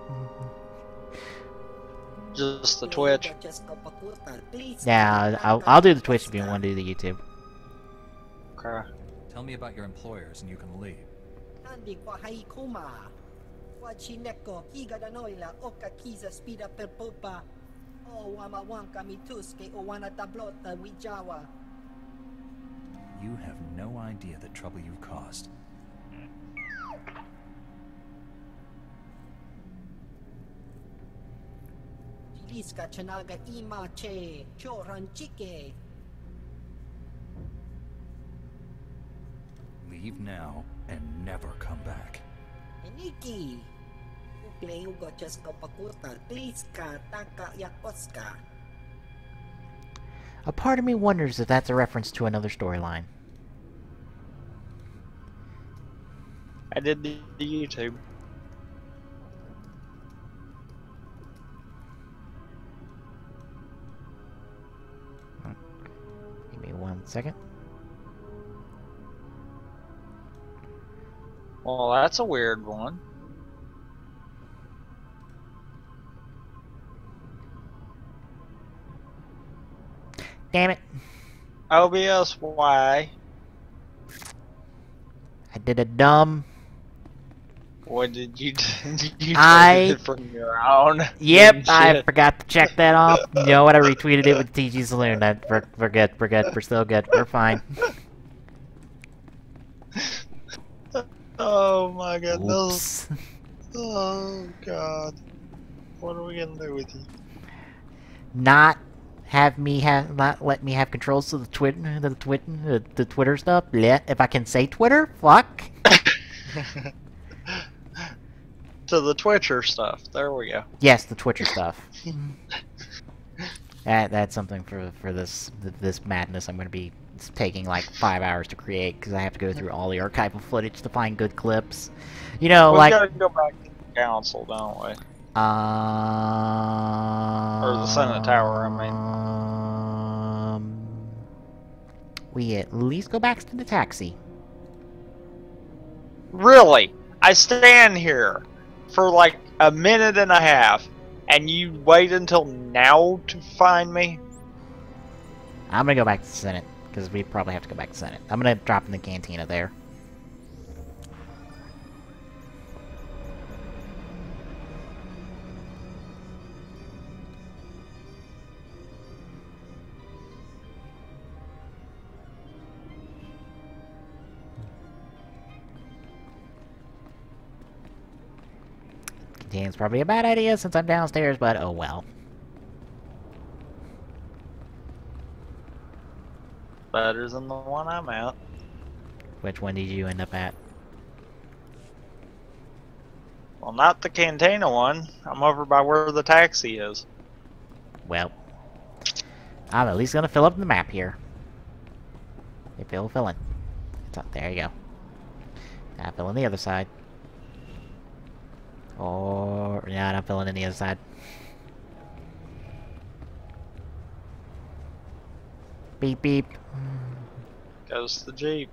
Speaker 2: Just the Twitch.
Speaker 1: Yeah, I'll do the Twitch if you want to do the YouTube.
Speaker 2: Okay.
Speaker 3: Tell me about your employers and you can leave. You have no idea the trouble you've caused.
Speaker 8: Leave now and never come back.
Speaker 18: Niki. Ukleugo Chesko Pakuta, Kliska, Taka Yakoska.
Speaker 1: A part of me wonders if that's a reference to another storyline.
Speaker 2: I did the YouTube.
Speaker 1: Give me 1 second.
Speaker 2: Well, that's a weird one.
Speaker 1: Damn it.
Speaker 2: OBS, why?
Speaker 1: I did a dumb...
Speaker 2: What did you do? You
Speaker 1: I...
Speaker 2: it from your own?
Speaker 1: Yep, I forgot to check that off. You know what? I retweeted it with TG Saloon. We're good. We're good. We're still good. We're fine.
Speaker 2: Oh my goodness.
Speaker 1: Oops.
Speaker 2: Oh god. What are we gonna do with you?
Speaker 1: Not let me have controls to the Twitter stuff. Blech. If I can say Twitter, fuck.
Speaker 2: To the Twitcher stuff. There we go.
Speaker 1: Yes, the Twitcher stuff. That's something for this madness. I'm going to be taking like 5 hours to create because I have to go through all the archival footage to find good clips. You know,
Speaker 2: we
Speaker 1: like
Speaker 2: gotta go back to the council, don't we? Or the Senate Tower, I mean.
Speaker 1: We at least go back to the taxi.
Speaker 2: Really? I stand here for like a minute and a half, and you wait until now to find me?
Speaker 1: I'm gonna go back to the Senate, because we probably have to go back to the Senate. I'm gonna drop in the cantina there. It's probably a bad idea since I'm downstairs, but oh well.
Speaker 2: Better than the one I'm at.
Speaker 1: Which one did you end up at?
Speaker 2: Well, not the cantina one. I'm over by where the taxi is.
Speaker 1: Well, I'm at least gonna fill up the map here. If it'll fill in. There you go. Now fill in the other side. Or... yeah, I'm filling in the other side. Beep beep.
Speaker 2: Goes the Jeep.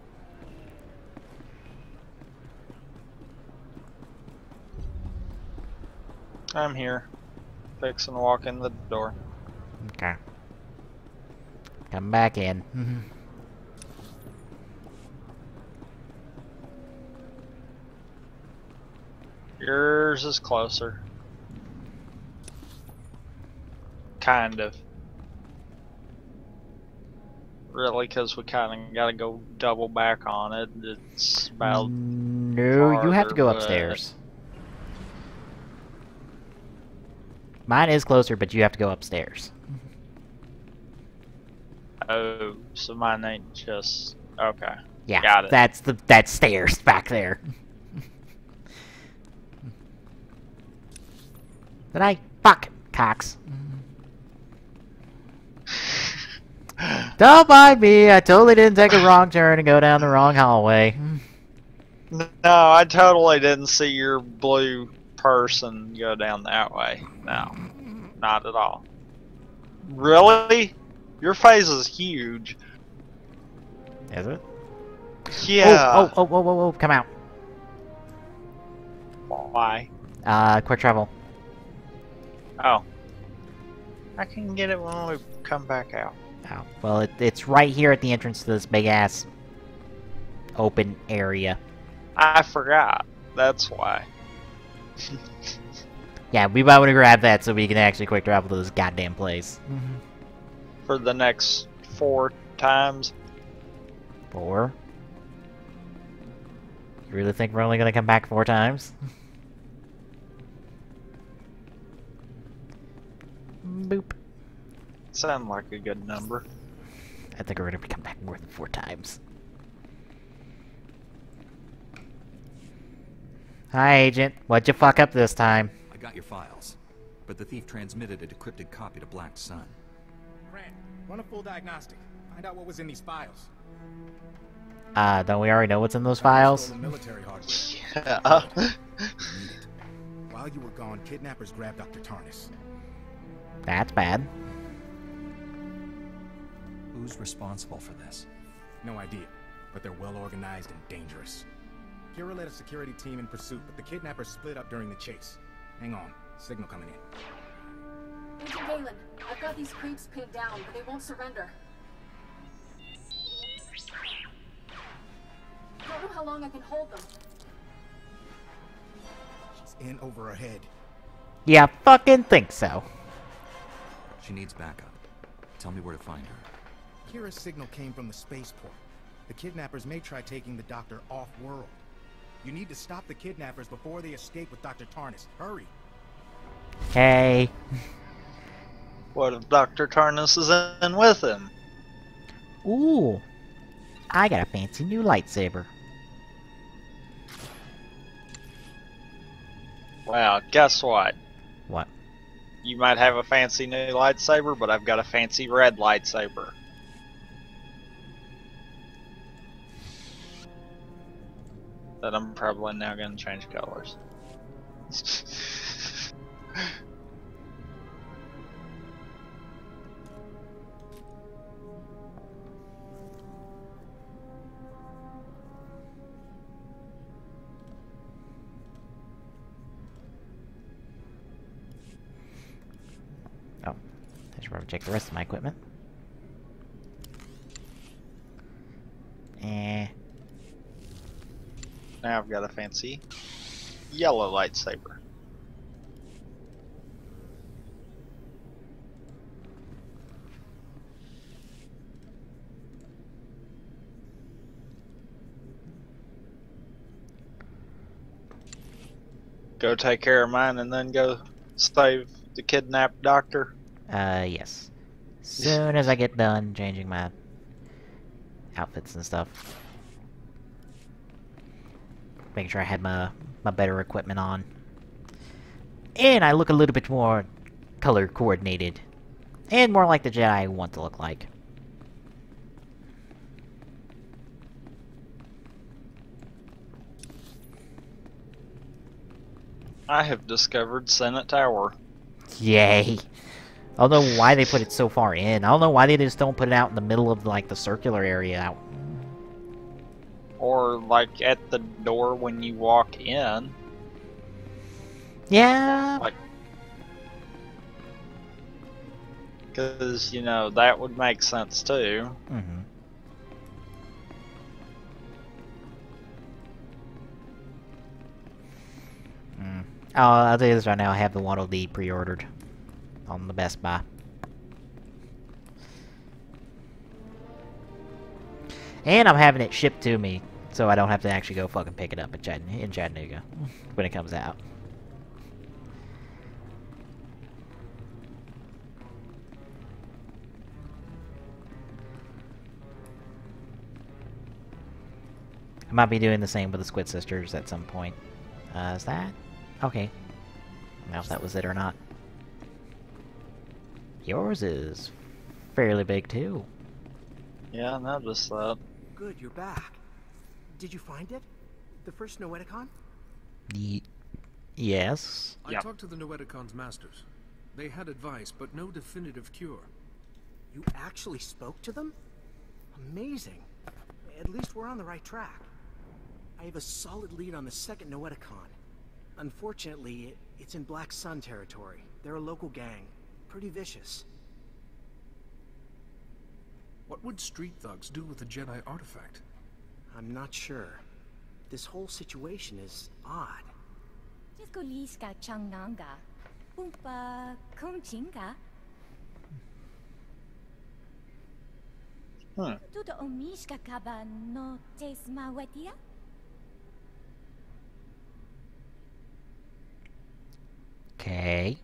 Speaker 2: I'm here. Fixing to walk in the door.
Speaker 1: Okay. Come back in.
Speaker 2: Yours is closer. Kind of. Really, because we kind of got to go double back on it. It's about...
Speaker 1: No, you have to go upstairs. Mine is closer, but you have to go upstairs.
Speaker 2: Oh, so mine ain't just... okay.
Speaker 1: Yeah,
Speaker 2: got it.
Speaker 1: That's stairs back there. Did I? Fuck! Cox. Don't mind me, I totally didn't take a wrong turn and go down the wrong hallway.
Speaker 2: No, I totally didn't see your blue person go down that way. No, not at all. Really? Your face is huge.
Speaker 1: Is it?
Speaker 2: Yeah.
Speaker 1: Oh, come out.
Speaker 2: Why?
Speaker 1: Quick travel.
Speaker 2: Oh. I can get it when we come back out.
Speaker 1: Oh, well, it's right here at the entrance to this big-ass open area.
Speaker 2: I forgot. That's why.
Speaker 1: Yeah, we might want to grab that so we can actually quick travel to this goddamn place.
Speaker 2: For the next 4 times.
Speaker 1: 4? You really think we're only going to come back 4 times? Boop.
Speaker 2: Sound like a good number.
Speaker 1: I think we're going to come back more than 4 times. Hi, Agent. What'd you fuck up this time?
Speaker 8: I got your files, but the thief transmitted a decrypted copy to Black Sun.
Speaker 10: Grant, run a full diagnostic. Find out what was in these files.
Speaker 1: Don't we already know what's in those files?
Speaker 10: Military hardware.
Speaker 2: Yeah.
Speaker 10: We need it. While you were gone, kidnappers grabbed Dr. Tarnas.
Speaker 1: That's bad.
Speaker 8: Who's responsible for this?
Speaker 10: No idea, but they're well organized and dangerous. Kira led a security team in pursuit, but the kidnappers split up during the chase. Hang on, signal coming in.
Speaker 19: Agent Galen, I've got these creeps pinned down, but they won't surrender. Don't know how long I can hold them.
Speaker 10: She's in over her head.
Speaker 1: Yeah, fucking think so.
Speaker 8: She needs backup. Tell me where to find her.
Speaker 10: Kira's signal came from the spaceport. The kidnappers may try taking the doctor off-world. You need to stop the kidnappers before they escape with Dr. Tarnas. Hurry!
Speaker 1: Hey.
Speaker 2: What if Dr. Tarnas is in with him?
Speaker 1: Ooh. I got a fancy new lightsaber.
Speaker 2: Wow, guess what?
Speaker 1: What?
Speaker 2: You might have a fancy new lightsaber, but I've got a fancy red lightsaber. That I'm probably now going to change colors.
Speaker 1: Oh, I should probably check the rest of my equipment.
Speaker 2: Now I've got a fancy yellow lightsaber. Go take care of mine and then go save the kidnapped doctor?
Speaker 1: Yes. Soon as I get done changing my outfits and stuff. Making sure I had my better equipment on. And I look a little bit more color coordinated. And more like the Jedi I want to look like.
Speaker 2: I have discovered Senate Tower.
Speaker 1: Yay. I don't know why they put it so far in. I don't know why they just don't put it out in the middle of, like, the circular area out.
Speaker 2: Or, like, at the door when you walk in.
Speaker 1: Yeah.
Speaker 2: Like, because, you know, that would make sense, too.
Speaker 1: Mm-hmm. Oh, I'll tell you this right now, I have the Waddle Dee pre-ordered on the Best Buy. And I'm having it shipped to me, so I don't have to actually go fucking pick it up in Chattanooga when it comes out. I might be doing the same with the Squid Sisters at some point. Is that? Okay. I don't know if that was it or not. Yours is fairly big too.
Speaker 2: Yeah, I noticed that.
Speaker 13: Good, you're back. Did you find it? The first Noeticon?
Speaker 1: Yes.
Speaker 3: I talked to the Noeticon's masters. They had advice, but no definitive cure.
Speaker 13: You actually spoke to them? Amazing. At least we're on the right track. I have a solid lead on the second Noeticon. Unfortunately, it's in Black Sun territory. They're a local gang. Pretty vicious.
Speaker 3: What would street thugs do with a Jedi artifact?
Speaker 13: I'm not sure. This whole situation is odd.
Speaker 5: Jiskoliska changnanga. Pumpa kumchinga. Tudo omishka kaba no tesma wetia?
Speaker 1: Okay.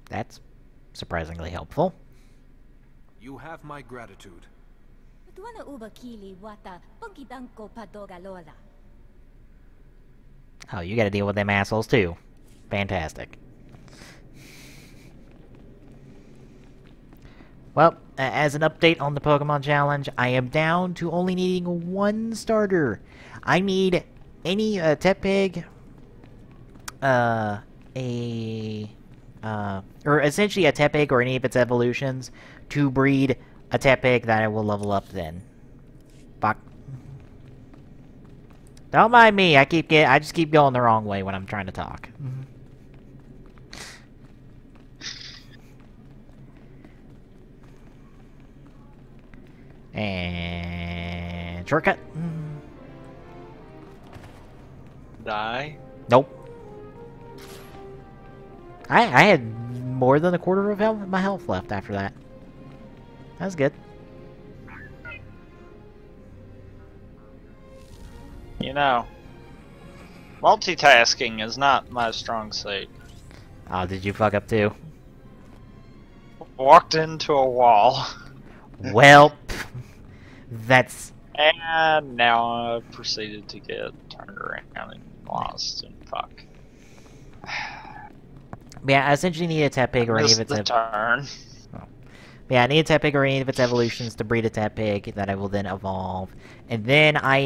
Speaker 1: That's surprisingly helpful.
Speaker 3: You have my gratitude.
Speaker 5: Tuana uba kili wata pangkidanko padogalola.
Speaker 1: Oh, you gotta deal with them assholes too. Fantastic. Well, as an update on the Pokemon Challenge, I am down to only needing one starter. I need any Tepig, or essentially a Tepig or any of its evolutions to breed a Tepig that I will level up then. Fuck. Don't mind me, I just keep going the wrong way when I'm trying to talk. And shortcut.
Speaker 2: Die?
Speaker 1: Nope. I had more than a quarter of my health left after that. That was good.
Speaker 2: You know, multitasking is not my strong suit.
Speaker 1: Oh, did you fuck up too?
Speaker 2: Walked into a wall.
Speaker 1: Well, that's...
Speaker 2: And now I've proceeded to get turned around and lost and fuck.
Speaker 1: Yeah, I essentially need a Tepig or any of its...
Speaker 2: turn.
Speaker 1: Yeah, I need a Tepig or any of its evolutions to breed a Tepig that I will then evolve. And then I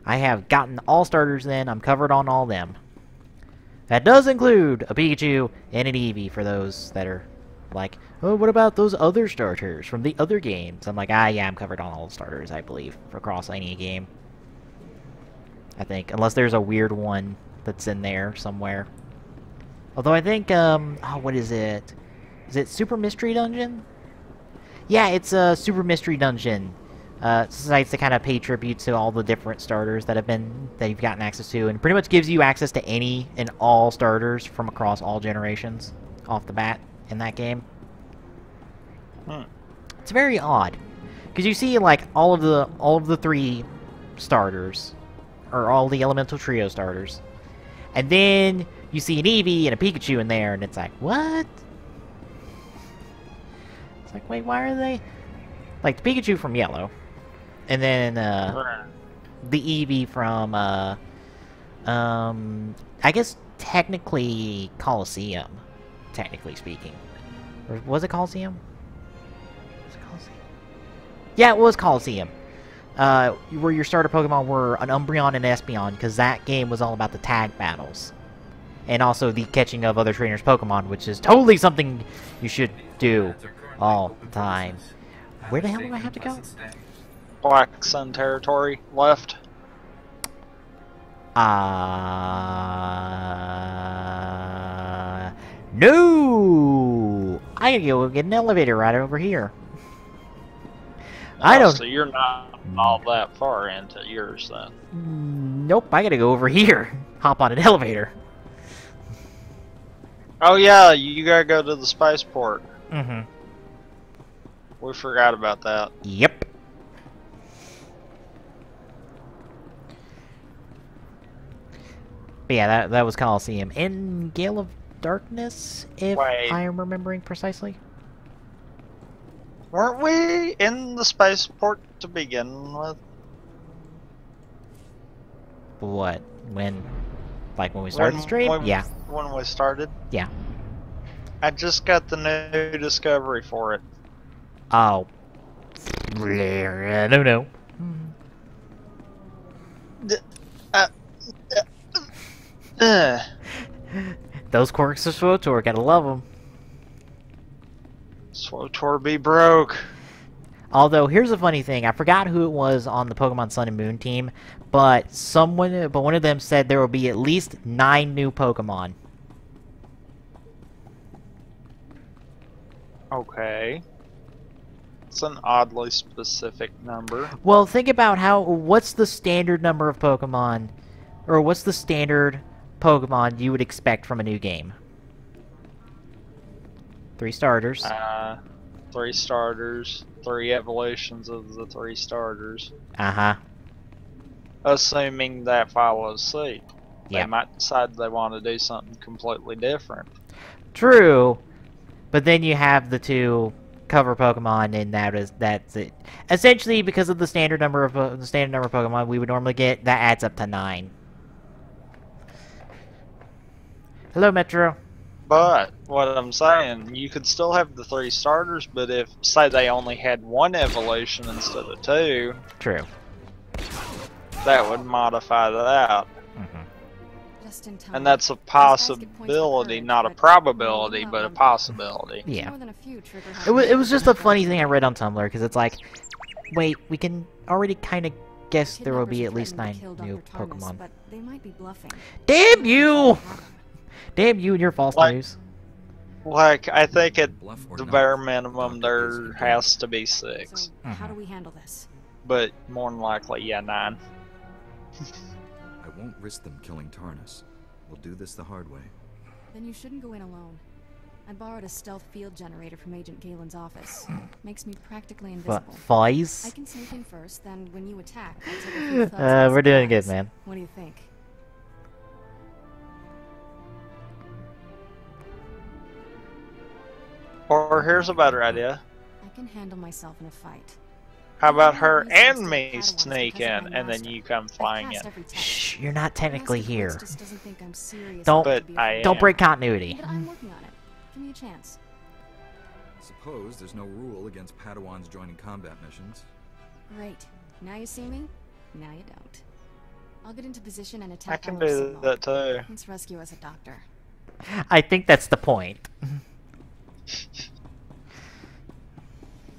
Speaker 1: have gotten all starters then, I'm covered on all them. That does include a Pikachu and an Eevee for those that are like, oh, what about those other starters from the other games? I'm like, yeah, I'm covered on all the starters, I believe, for across any game. I think, unless there's a weird one that's in there somewhere. Although I think, oh, what is it? Is it Super Mystery Dungeon? Yeah, it's a Super Mystery Dungeon. Sites to kind of pay tribute to all the different starters that you've gotten access to, and pretty much gives you access to any and all starters from across all generations off the bat in that game. It's very odd, because you see like all of the 3 starters, or all the Elemental Trio starters, and then you see an Eevee and a Pikachu in there, and it's like, what? It's like, wait, why are they like the Pikachu from Yellow? And then, the Eevee from, I guess, technically, Coliseum. Technically speaking. Or was it Coliseum? Was it Coliseum? Yeah, it was Coliseum. Where your starter Pokemon were an Umbreon and Espeon, because that game was all about the tag battles. And also the catching of other trainers' Pokemon, which is totally something you should do all the time. Where the hell do I have to go?
Speaker 2: Black Sun territory left.
Speaker 1: No! I gotta go get an elevator right over here. I don't.
Speaker 2: So you're not all that far into yours then.
Speaker 1: Nope, I gotta go over here. Hop on an elevator.
Speaker 2: Oh yeah, you gotta go to the Spaceport.
Speaker 1: Mm-hmm.
Speaker 2: We forgot about that.
Speaker 1: Yep. But yeah, that was Coliseum. In Gale of Darkness, if I am remembering precisely.
Speaker 2: Weren't we in the Spaceport to begin with?
Speaker 1: What? When? Like when we started the stream? Yeah.
Speaker 2: When we started?
Speaker 1: Yeah.
Speaker 2: I just got the new discovery for it.
Speaker 1: Oh. I don't know. Those quirks of SWTOR, gotta love them.
Speaker 2: SWTOR be broke.
Speaker 1: Although, here's a funny thing. I forgot who it was on the Pokemon Sun and Moon team, but one of them said there will be at least 9 new Pokemon.
Speaker 2: Okay. It's an oddly specific number.
Speaker 1: Well, think about what's the standard number of Pokemon, or what's the standard Pokemon you would expect from a new game? 3 starters.
Speaker 2: 3 starters, 3 evolutions of the 3 starters.
Speaker 1: Uh-huh.
Speaker 2: Assuming that follows suit.
Speaker 1: Yeah.
Speaker 2: They might decide they want to do something completely different.
Speaker 1: True, but then you have the 2 cover Pokemon, and that's it. Essentially, because of the standard number of Pokemon we would normally get, that adds up to 9. Hello, Metro.
Speaker 2: But what I'm saying, you could still have the 3 starters, but if say they only had 1 evolution instead of 2,
Speaker 1: true,
Speaker 2: that would modify that.
Speaker 11: Just in time.
Speaker 2: And that's a possibility, not a probability, but a possibility.
Speaker 1: Yeah. It was just a funny thing I read on Tumblr, because it's like, wait, we can already kind of guess there will be at least 9 new Pokemon.
Speaker 11: But they might be bluffing.
Speaker 1: Damn you! Damn you and your false news.
Speaker 2: Like, I think at the bare minimum there has to be 6.
Speaker 11: So, how do we handle this?
Speaker 2: But more than likely, yeah, 9.
Speaker 8: I won't risk them killing Tarnus. We'll do this the hard way.
Speaker 11: Then you shouldn't go in alone. I borrowed a stealth field generator from Agent Galen's office. Makes me practically invisible.
Speaker 1: What, Flies?
Speaker 11: I can sneak in first, then when you attack, I'll take a few thugs
Speaker 1: we're doing good, man.
Speaker 11: What do you think?
Speaker 2: Or here's a better idea.
Speaker 11: I can handle myself in a fight.
Speaker 2: How about her and me sneak in, and then you come flying in?
Speaker 1: Shh, you're not technically here.
Speaker 11: Don't
Speaker 1: don't break continuity.
Speaker 11: But I'm working on it. Give me a chance.
Speaker 8: Suppose there's no rule against Padawans joining combat missions.
Speaker 11: Great. Now you see me? Now you don't. I'll get into position and attack.
Speaker 2: I can do that too.
Speaker 11: Let's rescue as a doctor.
Speaker 1: I think that's the point.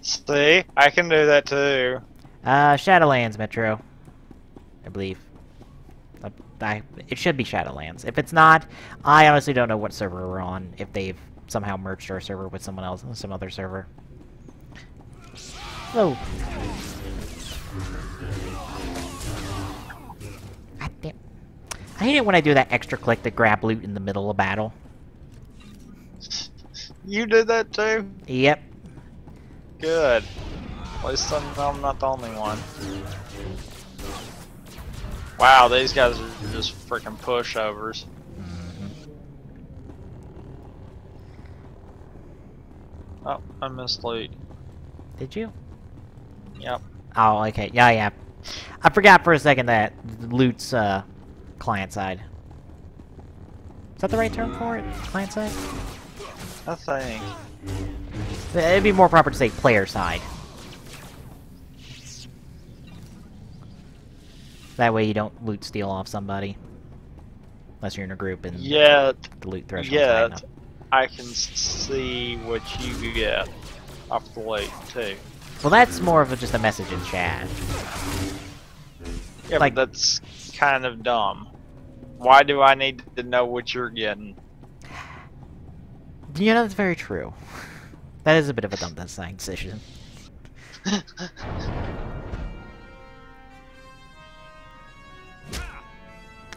Speaker 2: See? I can do that too.
Speaker 1: Shadowlands, Metro. I believe. It should be Shadowlands. If it's not, I honestly don't know what server we're on. If they've somehow merged our server with someone else, some other server. Oh. God damn. I hate it when I do that extra click to grab loot in the middle of battle.
Speaker 2: You did that too?
Speaker 1: Yep.
Speaker 2: Good. At least I know I'm not the only one. Wow, these guys are just freaking pushovers. Oh, I missed loot.
Speaker 1: Did you?
Speaker 2: Yep.
Speaker 1: Oh, okay. Yeah. I forgot for a second that loot's client side. Is that the right term for it? Client side?
Speaker 2: I think.
Speaker 1: It'd be more proper to say player side. That way you don't loot steal off somebody. Unless you're in a group and the loot threshold.
Speaker 2: I can see what you get off the loot too.
Speaker 1: Well, that's more of just a message in chat.
Speaker 2: Yeah, like, but that's kind of dumb. Why do I need to know what you're getting?
Speaker 1: You know, that's very true. That is a bit of a dumb design decision.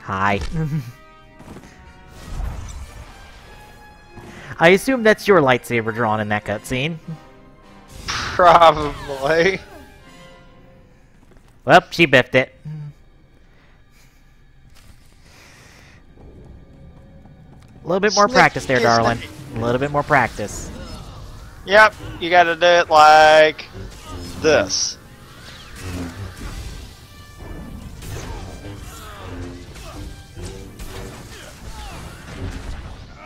Speaker 1: Hi. I assume that's your lightsaber drawn in that cutscene.
Speaker 2: Probably.
Speaker 1: Well, she biffed it. A little bit more practice there, darling. A little bit more practice.
Speaker 2: Yep, you gotta do it like this.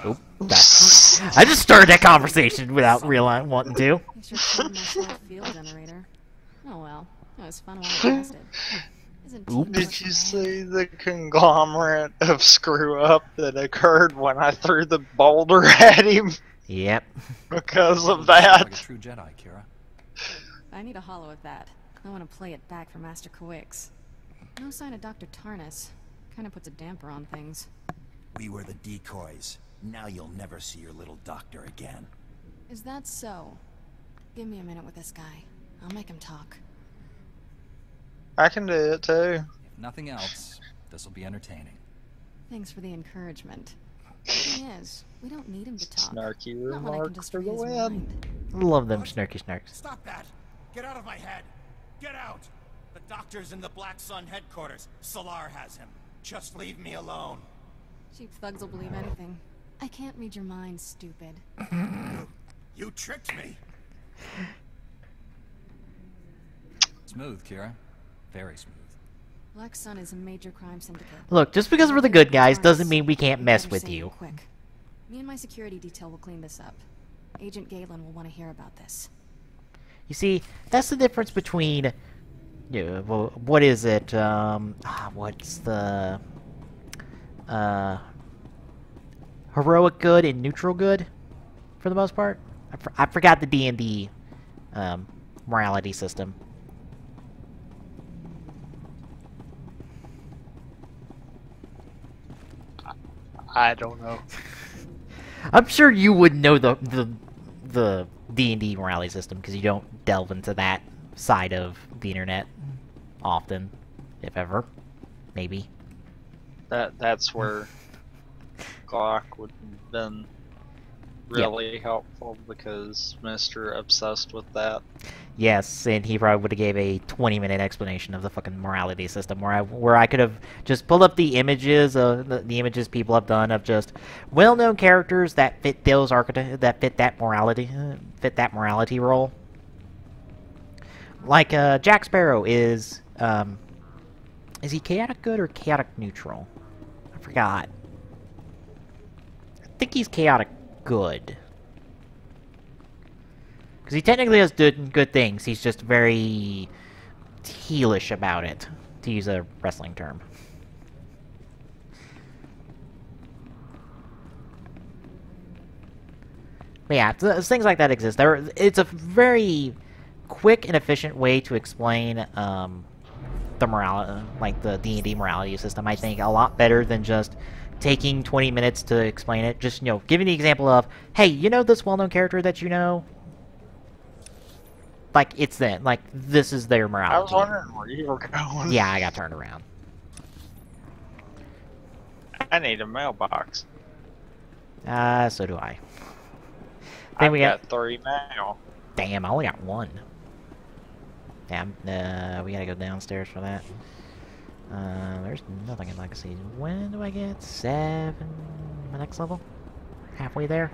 Speaker 1: Oop, I just started that conversation without realizing wanting to.
Speaker 11: Field generator. Oh well, that was fun while it lasted.
Speaker 2: Did you see the conglomerate of screw up that occurred when I threw the boulder at him?
Speaker 1: Yep.
Speaker 2: Because of that.
Speaker 3: Like a true Jedi, Kira.
Speaker 11: I need a hollow of that. I want to play it back for Master Coix. No sign of Dr. Tarnus. Kind of puts a damper on things.
Speaker 10: We were the decoys. Now you'll never see your little doctor again.
Speaker 11: Is that so? Give me a minute with this guy. I'll make him talk.
Speaker 2: I can do it too.
Speaker 8: If nothing else, this'll be entertaining.
Speaker 11: Thanks for the encouragement. The thing is, we don't need him to talk.
Speaker 2: Snarky
Speaker 11: Not when I can
Speaker 2: remark
Speaker 11: just
Speaker 2: for
Speaker 11: read
Speaker 2: the
Speaker 11: his
Speaker 2: win.
Speaker 11: mind.
Speaker 1: Love them snarky snarks.
Speaker 10: Stop that! Get out of my head! Get out! The doctor's in the Black Sun headquarters. Solar has him. Just leave me alone.
Speaker 11: Cheap thugs will believe anything. I can't read your mind, stupid.
Speaker 10: You tricked me!
Speaker 8: Smooth, Kira. Very smooth.
Speaker 11: Black Sun is a major crime syndicate.
Speaker 1: Look, just because we're the good guys doesn't mean we can't mess with you.
Speaker 11: Quick. Me and my security detail will clean this up. Agent Galen will want to hear about this.
Speaker 1: You see, that's the difference between... well, what is it? What's the... heroic good and neutral good, for the most part? I forgot the D&D morality system.
Speaker 2: I don't know.
Speaker 1: I'm sure you would know the D&D morality system because you don't delve into that side of the internet often, if ever. Maybe.
Speaker 2: That's where Glock would have been really helpful because Mr. obsessed with that.
Speaker 1: Yes, and he probably would have gave a 20-minute explanation of the fucking morality system, where I could have just pulled up the images of the images people have done of just well-known characters that fit those fit that morality role. Like Jack Sparrow is he chaotic good or chaotic neutral? I forgot. I think he's chaotic good. Because he technically has good things. He's just very heelish about it, to use a wrestling term. But yeah, things like that exist. It's a very quick and efficient way to explain the morality, like the D&D morality system. I think a lot better than just taking 20 minutes to explain it. Just, giving the example of, hey, you know this well-known character that you know? Like, it's them. Like, this is their morality.
Speaker 2: I was wondering where you were going.
Speaker 1: Yeah, I got turned around.
Speaker 2: I need a mailbox.
Speaker 1: So do I.
Speaker 2: Then we got 3 now.
Speaker 1: Damn, I only got 1. Damn, we gotta go downstairs for that. There's nothing in Legacy. When do I get 7? My next level? Halfway there?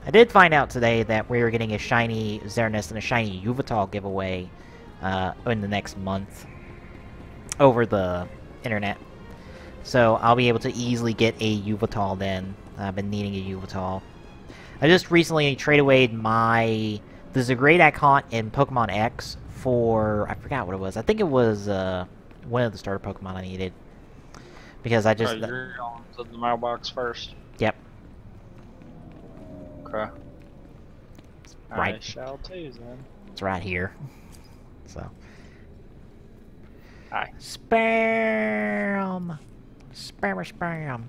Speaker 1: I did find out today that we were getting a shiny Xernus and a shiny Yuvital giveaway in the next month over the internet. So I'll be able to easily get a Yuvital then. I've been needing a Yuvital. I just recently traded away the Zagrade I caught in Pokemon X for... I forgot what it was. I think it was one of the starter Pokemon I needed. Because I just...
Speaker 2: you're going to the mailbox first?
Speaker 1: Yep.
Speaker 2: Okay.
Speaker 1: Right.
Speaker 2: I shall too, then.
Speaker 1: It's right here. So.
Speaker 2: Hi.
Speaker 1: Spam! Spam.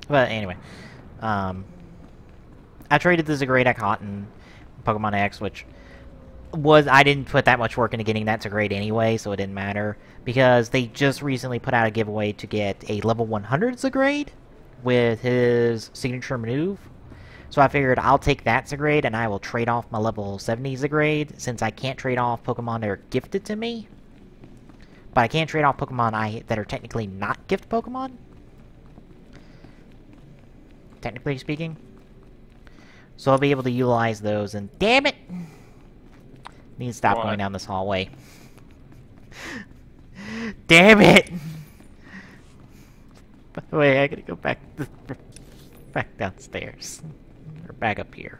Speaker 1: But anyway. I traded the Zagrade I caught in Pokemon X, which was... I didn't put that much work into getting that Zagrade anyway, so it didn't matter. Because they just recently put out a giveaway to get a level 100 Zagrade with his signature move. So I figured I'll take that Zagrade and I will trade off my level 70 Zagrade, since I can't trade off Pokemon that are gifted to me. But I can trade off Pokemon that are technically not gift Pokemon. Technically speaking. So I'll be able to utilize those, and damn it! Need to stop going down this hallway. Damn it! By the way, I gotta go back downstairs. Or back up here.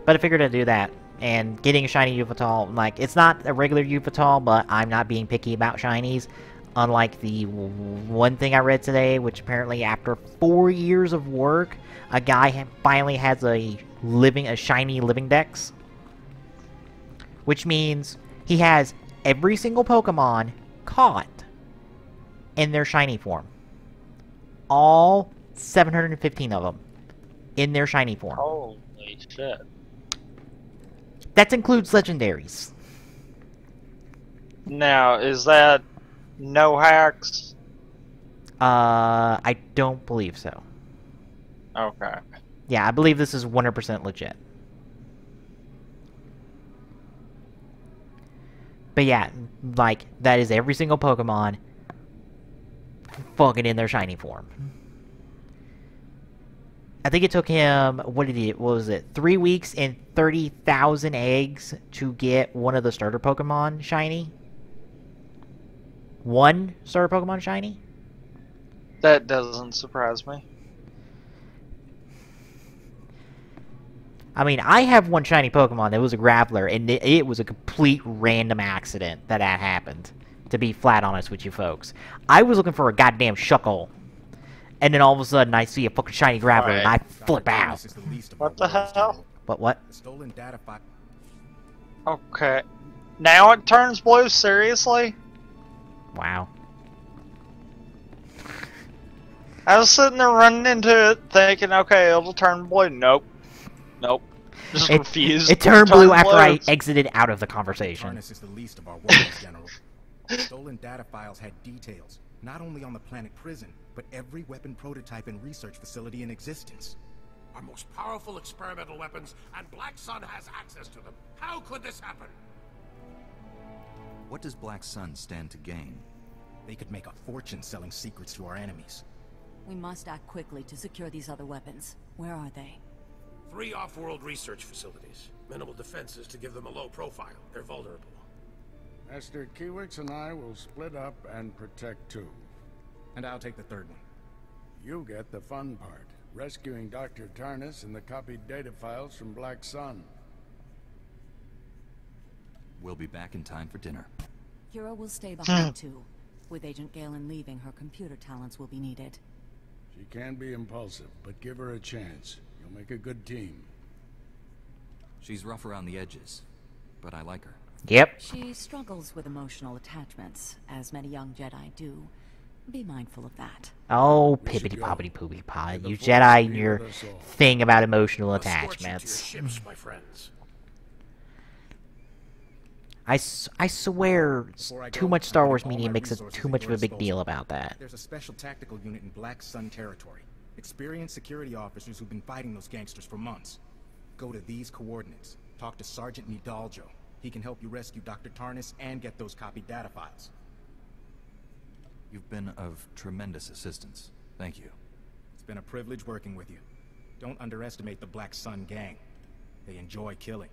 Speaker 1: But I figured I'd do that. And getting a shiny Yuvital, like, it's not a regular Yuvital, but I'm not being picky about shinies. Unlike the one thing I read today, which apparently after 4 years of work, a guy finally has a shiny living dex. Which means he has every single Pokemon caught in their shiny form. All 715 of them in their shiny form.
Speaker 2: Holy shit.
Speaker 1: That includes legendaries.
Speaker 2: Now, is that no hacks?
Speaker 1: I don't believe so.
Speaker 2: Okay.
Speaker 1: Yeah, I believe this is 100% legit. But yeah, like, that is every single Pokemon fucking in their shiny form. I think it took him, what was it, 3 weeks and 30,000 eggs to get one of the starter Pokemon shiny? One Starter Pokemon shiny?
Speaker 2: That doesn't surprise me.
Speaker 1: I mean, I have one shiny Pokemon that was a Graveler, and it was a complete random accident that happened, to be flat honest with you folks. I was looking for a goddamn Shuckle, and then all of a sudden I see a fucking shiny Graveler, and I flip out.
Speaker 2: What the hell?
Speaker 1: What?
Speaker 10: Stolen data file.
Speaker 2: Okay. Now it turns blue, seriously?
Speaker 1: Wow.
Speaker 2: I was sitting there running into it, thinking, okay, it'll turn blue. Nope. Nope. Just refused.
Speaker 1: It turned blue after I exited out of the conversation.
Speaker 10: Tarnus is the least of our worries, General. Stolen data files had details, not only on the planet prison, but every weapon prototype and research facility in existence.
Speaker 9: Our most powerful experimental weapons, and Black Sun has access to them. How could this happen?
Speaker 8: What does Black Sun stand to gain?
Speaker 10: They could make a fortune selling secrets to our enemies.
Speaker 4: We must act quickly to secure these other weapons. Where are they?
Speaker 9: 3 off-world research facilities. Minimal defenses to give them a low profile. They're vulnerable.
Speaker 6: Master Kiwix and I will split up and protect 2.
Speaker 10: And I'll take the 3rd one.
Speaker 6: You get the fun part. Rescuing Dr. Tarnus and the copied data files from Black Sun.
Speaker 8: We'll be back in time for dinner.
Speaker 4: Kira will stay behind too. With Agent Galen leaving, her computer talents will be needed.
Speaker 6: She can be impulsive, but give her a chance. You'll make a good team.
Speaker 8: She's rough around the edges, but I like her.
Speaker 1: Yep.
Speaker 4: She struggles with emotional attachments, as many young Jedi do. Be mindful of that.
Speaker 1: Oh, pippity poppity poopity pie. You Jedi and your thing about emotional attachments.
Speaker 9: Ships, my friends.
Speaker 1: I swear too much Star Wars media makes too much of a big deal about that.
Speaker 10: There's a special tactical unit in Black Sun territory. Experienced security officers who've been fighting those gangsters for months. Go to these coordinates. Talk to Sergeant Nidaljo. He can help you rescue Dr. Tarnus and get those copied data files.
Speaker 8: You've been of tremendous assistance. Thank you.
Speaker 10: It's been a privilege working with you. Don't underestimate the Black Sun gang. They enjoy killing,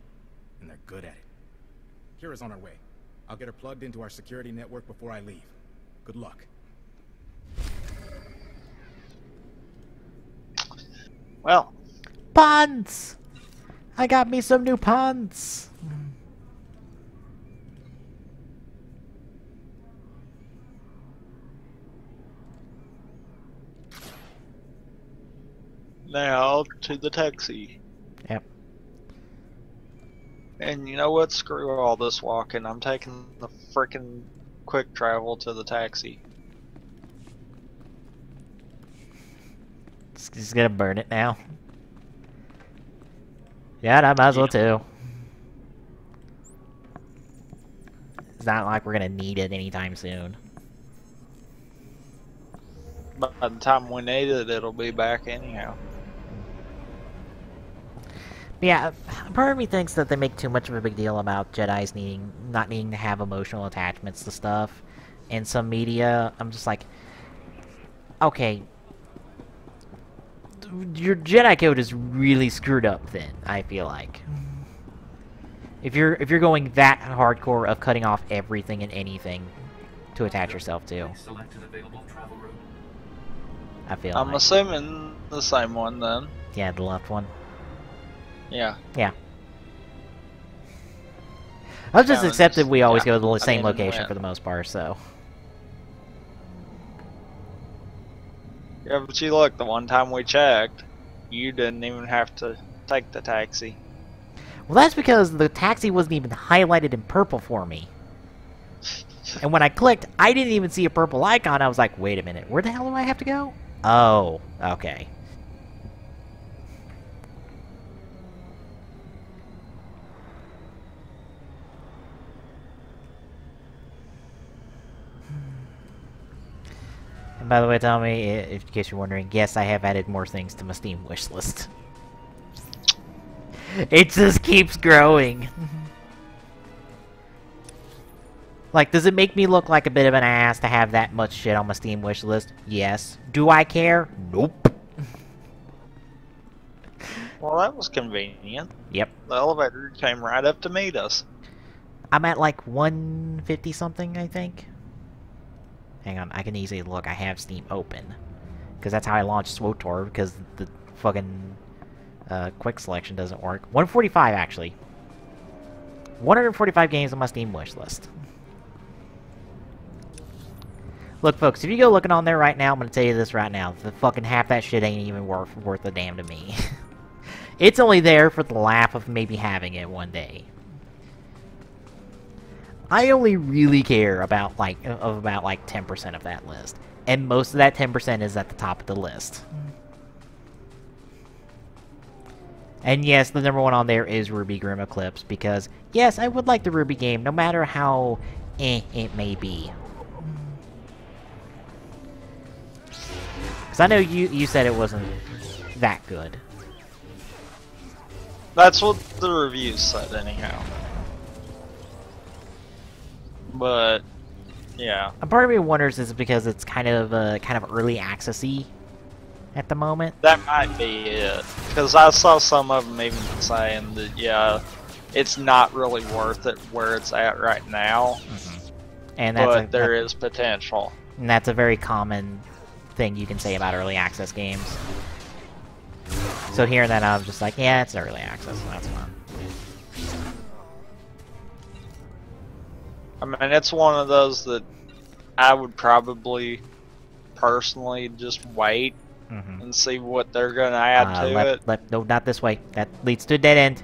Speaker 10: and they're good at it. Kira's on her way. I'll get her plugged into our security network before I leave. Good luck.
Speaker 2: Well.
Speaker 1: Puns! I got me some new puns!
Speaker 2: Now to the taxi.
Speaker 1: Yep.
Speaker 2: And you know what? Screw all this walking. I'm taking the frickin' quick travel to the taxi.
Speaker 1: Just gonna burn it now. Yeah, I might as well too. It's not like we're gonna need it anytime soon.
Speaker 2: By the time we need it, it'll be back anyhow.
Speaker 1: Yeah, part of me thinks that they make too much of a big deal about Jedis not needing to have emotional attachments to stuff in some media. I'm just like, okay, your Jedi code is really screwed up. Then I feel like if you're going that hardcore of cutting off everything and anything to attach yourself to, I feel.
Speaker 2: I'm assuming the same one then.
Speaker 1: Yeah, the left one.
Speaker 2: Yeah.
Speaker 1: Yeah. I've just accepted we always go to the same location for the most part, so.
Speaker 2: Yeah, but you look, the one time we checked, you didn't even have to take the taxi.
Speaker 1: Well, that's because the taxi wasn't even highlighted in purple for me. And when I clicked, I didn't even see a purple icon. I was like, wait a minute, where the hell do I have to go? Oh, okay. And by the way, tell me, in case you're wondering, yes, I have added more things to my Steam wishlist. It just keeps growing. Like, does it make me look like a bit of an ass to have that much shit on my Steam wishlist? Yes. Do I care? Nope.
Speaker 2: Well, that was convenient.
Speaker 1: Yep.
Speaker 2: The elevator came right up to meet us.
Speaker 1: I'm at like 150 something, I think. hang on, I can easily look. I have Steam open. Because that's how I launched SWTOR, because the fucking quick selection doesn't work. 145, actually. 145 games on my Steam wish list. Look, folks, if you go looking on there right now, I'm going to tell you this right now. The fucking half that shit ain't even worth a damn to me. It's only there for the laugh of maybe having it one day. I only really care about, like 10% of that list. And most of that 10% is at the top of the list. And yes, the number one on there is Ruby Grim Eclipse, because, yes, I would like the Ruby game, no matter how it may be. Because I know you said it wasn't that good.
Speaker 2: That's what the reviews said, anyhow. But, yeah.
Speaker 1: A part of me wonders is because it's kind of early accessy at the moment.
Speaker 2: That might be it. Because I saw some of them even saying that, yeah, it's not really worth it where it's at right now.
Speaker 1: And
Speaker 2: but there is potential.
Speaker 1: And that's a very common thing you can say about early access games. So hearing that, I'm just like, yeah, it's early access, so that's fine.
Speaker 2: I mean, it's one of those that I would probably personally just wait and see what they're going to add to it.
Speaker 1: No, not this way. That leads to a dead end.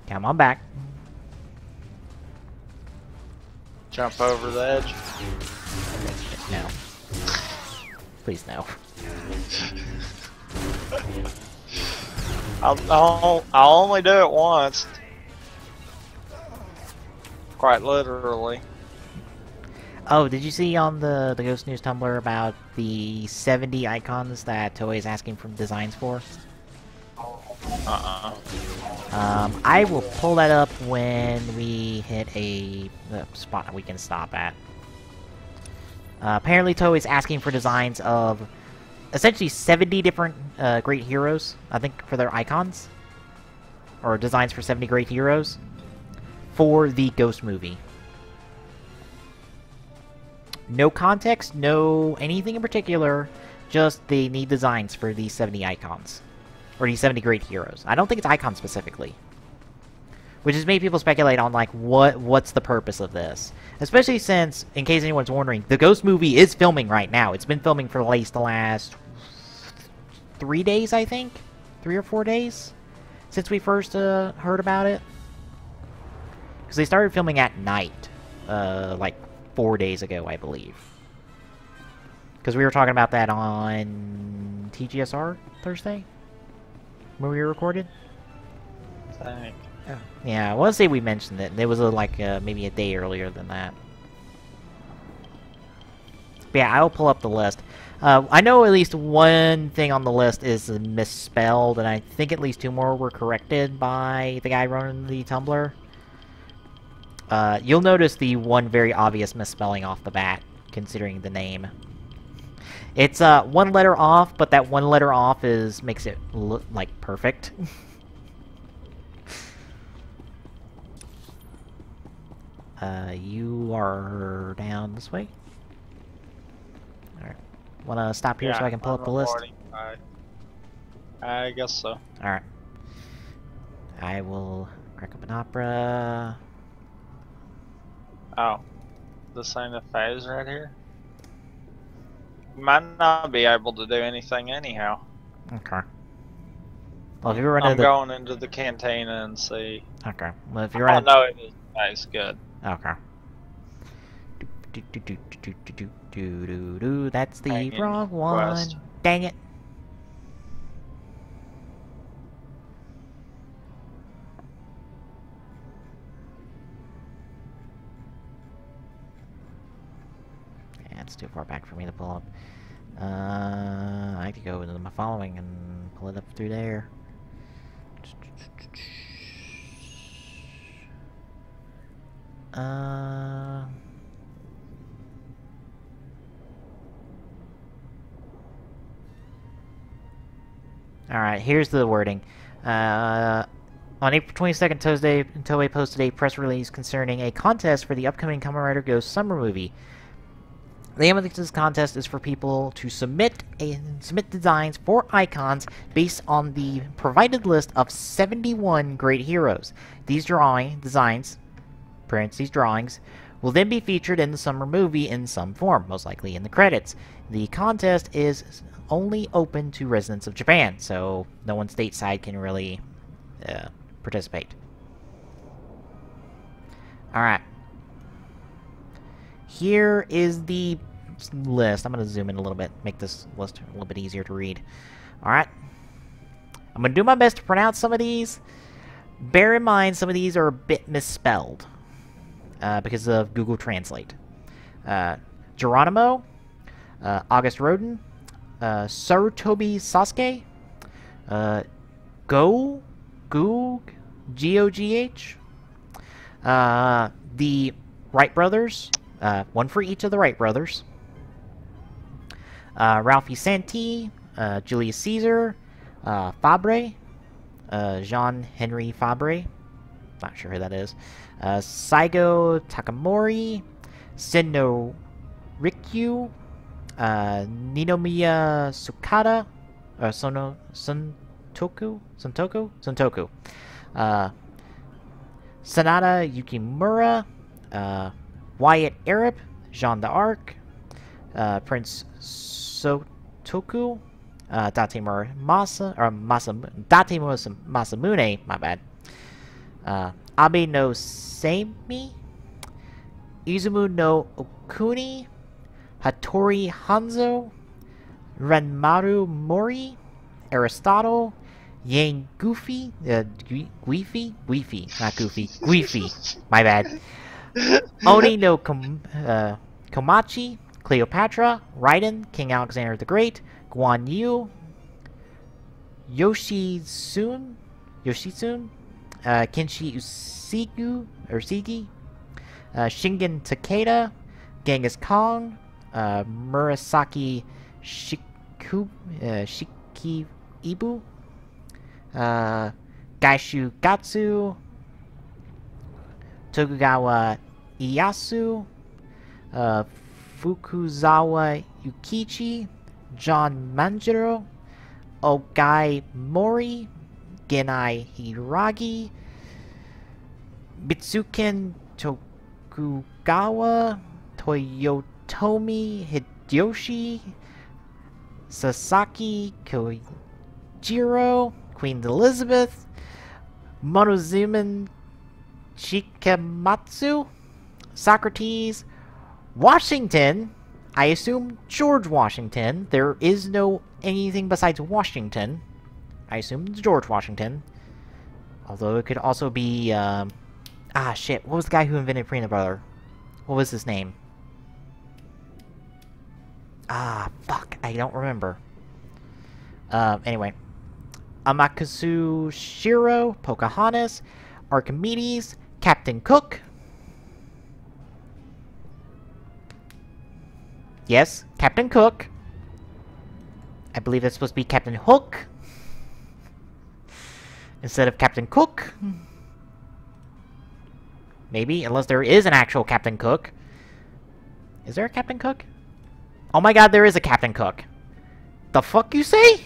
Speaker 1: Come on back.
Speaker 2: Jump over the edge?
Speaker 1: No. Please no.
Speaker 2: I'll only do it once. Quite literally.
Speaker 1: Oh, did you see on the Ghost News Tumblr about the 70 icons that Toei is asking for designs for? I will pull that up when we hit a spot that we can stop at. Apparently Toei is asking for designs of essentially 70 different great heroes, I think, for their icons. Or designs for 70 great heroes for the Ghost movie. No context, no anything in particular, just they need designs for these 70 icons. Or these 70 great heroes. I don't think it's icons specifically. Which has made people speculate on, like, what's the purpose of this? Especially since, in case anyone's wondering, the Ghost movie is filming right now. It's been filming for at least the last 3 days, I think? 3 or 4 days? Since we first heard about it. Because they started filming at night. Like, 4 days ago, I believe. Because we were talking about that on TGSR Thursday? When we recorded?
Speaker 2: Thank.
Speaker 1: Yeah, I want to say we mentioned it. It was maybe a day earlier than that. But yeah, I'll pull up the list. I know at least one thing on the list is misspelled, and I think at least 2 more were corrected by the guy running the Tumblr. You'll notice the one very obvious misspelling off the bat, considering the name. It's 1 letter off, but that 1 letter off makes it look like perfect. You are down this way. Alright. Wanna stop here so I can pull up the list?
Speaker 2: I guess so.
Speaker 1: Alright. I will crack up an opera.
Speaker 2: Oh. This ain't a phase right here? Might not be able to do anything anyhow.
Speaker 1: Okay. Well, if you run
Speaker 2: I'm going into the cantina and see.
Speaker 1: Okay. Well, if you're running...
Speaker 2: Oh, no, it is nice. Good.
Speaker 1: Okay. That's the wrong one.
Speaker 2: Quest.
Speaker 1: Dang it. Yeah, it's too far back for me to pull up. I could go into my following and pull it up through there. Alright, here's the wording. On April 22nd, Toei posted a press release concerning a contest for the upcoming Kamen Rider Ghost summer movie. The aim of this contest is for people to submit designs for icons based on the provided list of 71 great heroes. These drawings, will then be featured in the summer movie in some form, most likely in the credits. The contest is only open to residents of Japan, so no one stateside can really participate. Alright. Here is the list. I'm going to zoom in a little bit, make this list a little bit easier to read. Alright. I'm going to do my best to pronounce some of these. Bear in mind, some of these are a bit misspelled because of Google Translate. Geronimo, August Rodin, Sarutobi Sasuke, G-O-G-H, the Wright brothers, one for each of the Wright brothers, Ralphie Santi, Julius Caesar, Fabre, Jean-Henri Fabre, not sure who that is, Saigo Takamori, Senno Rikyu, Ninomiya Sukada, Suntoku, Sanada Yukimura, Wyatt Arab, Jean d'Arc, Prince Sotoku, Date Masamune, my bad, Abe no Seimi, Izumu no Okuni, Hattori Hanzo, Renmaru Mori, Aristotle, Yang Goofy, Guify, not Goofy, Guify, my bad. Oni no Komachi, Cleopatra, Raiden, King Alexander the Great, Guan Yu, Yoshitsune, Kenshi Usigi, Shingen Takeda, Genghis Khan, Murasaki Shikibu, Gaishu Gatsu, Tokugawa Ieyasu, Fukuzawa Yukichi, John Manjiro, Ogai Mori, Genai Hiragi, Bitsuken Tokugawa, Toyotomi Hideyoshi, Sasaki Kojiro, Queen Elizabeth, Monozuman Chikamatsu, Socrates, Washington, I assume George Washington. There is no anything besides Washington. I assume it's George Washington. Although it could also be, shit, what was the guy who invented peanut butter? What was his name? Fuck, I don't remember. Anyway. Amakasu Shiro, Pocahontas, Archimedes, Captain Cook. Yes, Captain Cook. I believe it's supposed to be Captain Hook instead of Captain Cook. Maybe, unless there is an actual Captain Cook. Is there a Captain Cook? Oh my god, there is a Captain Cook. The fuck you say?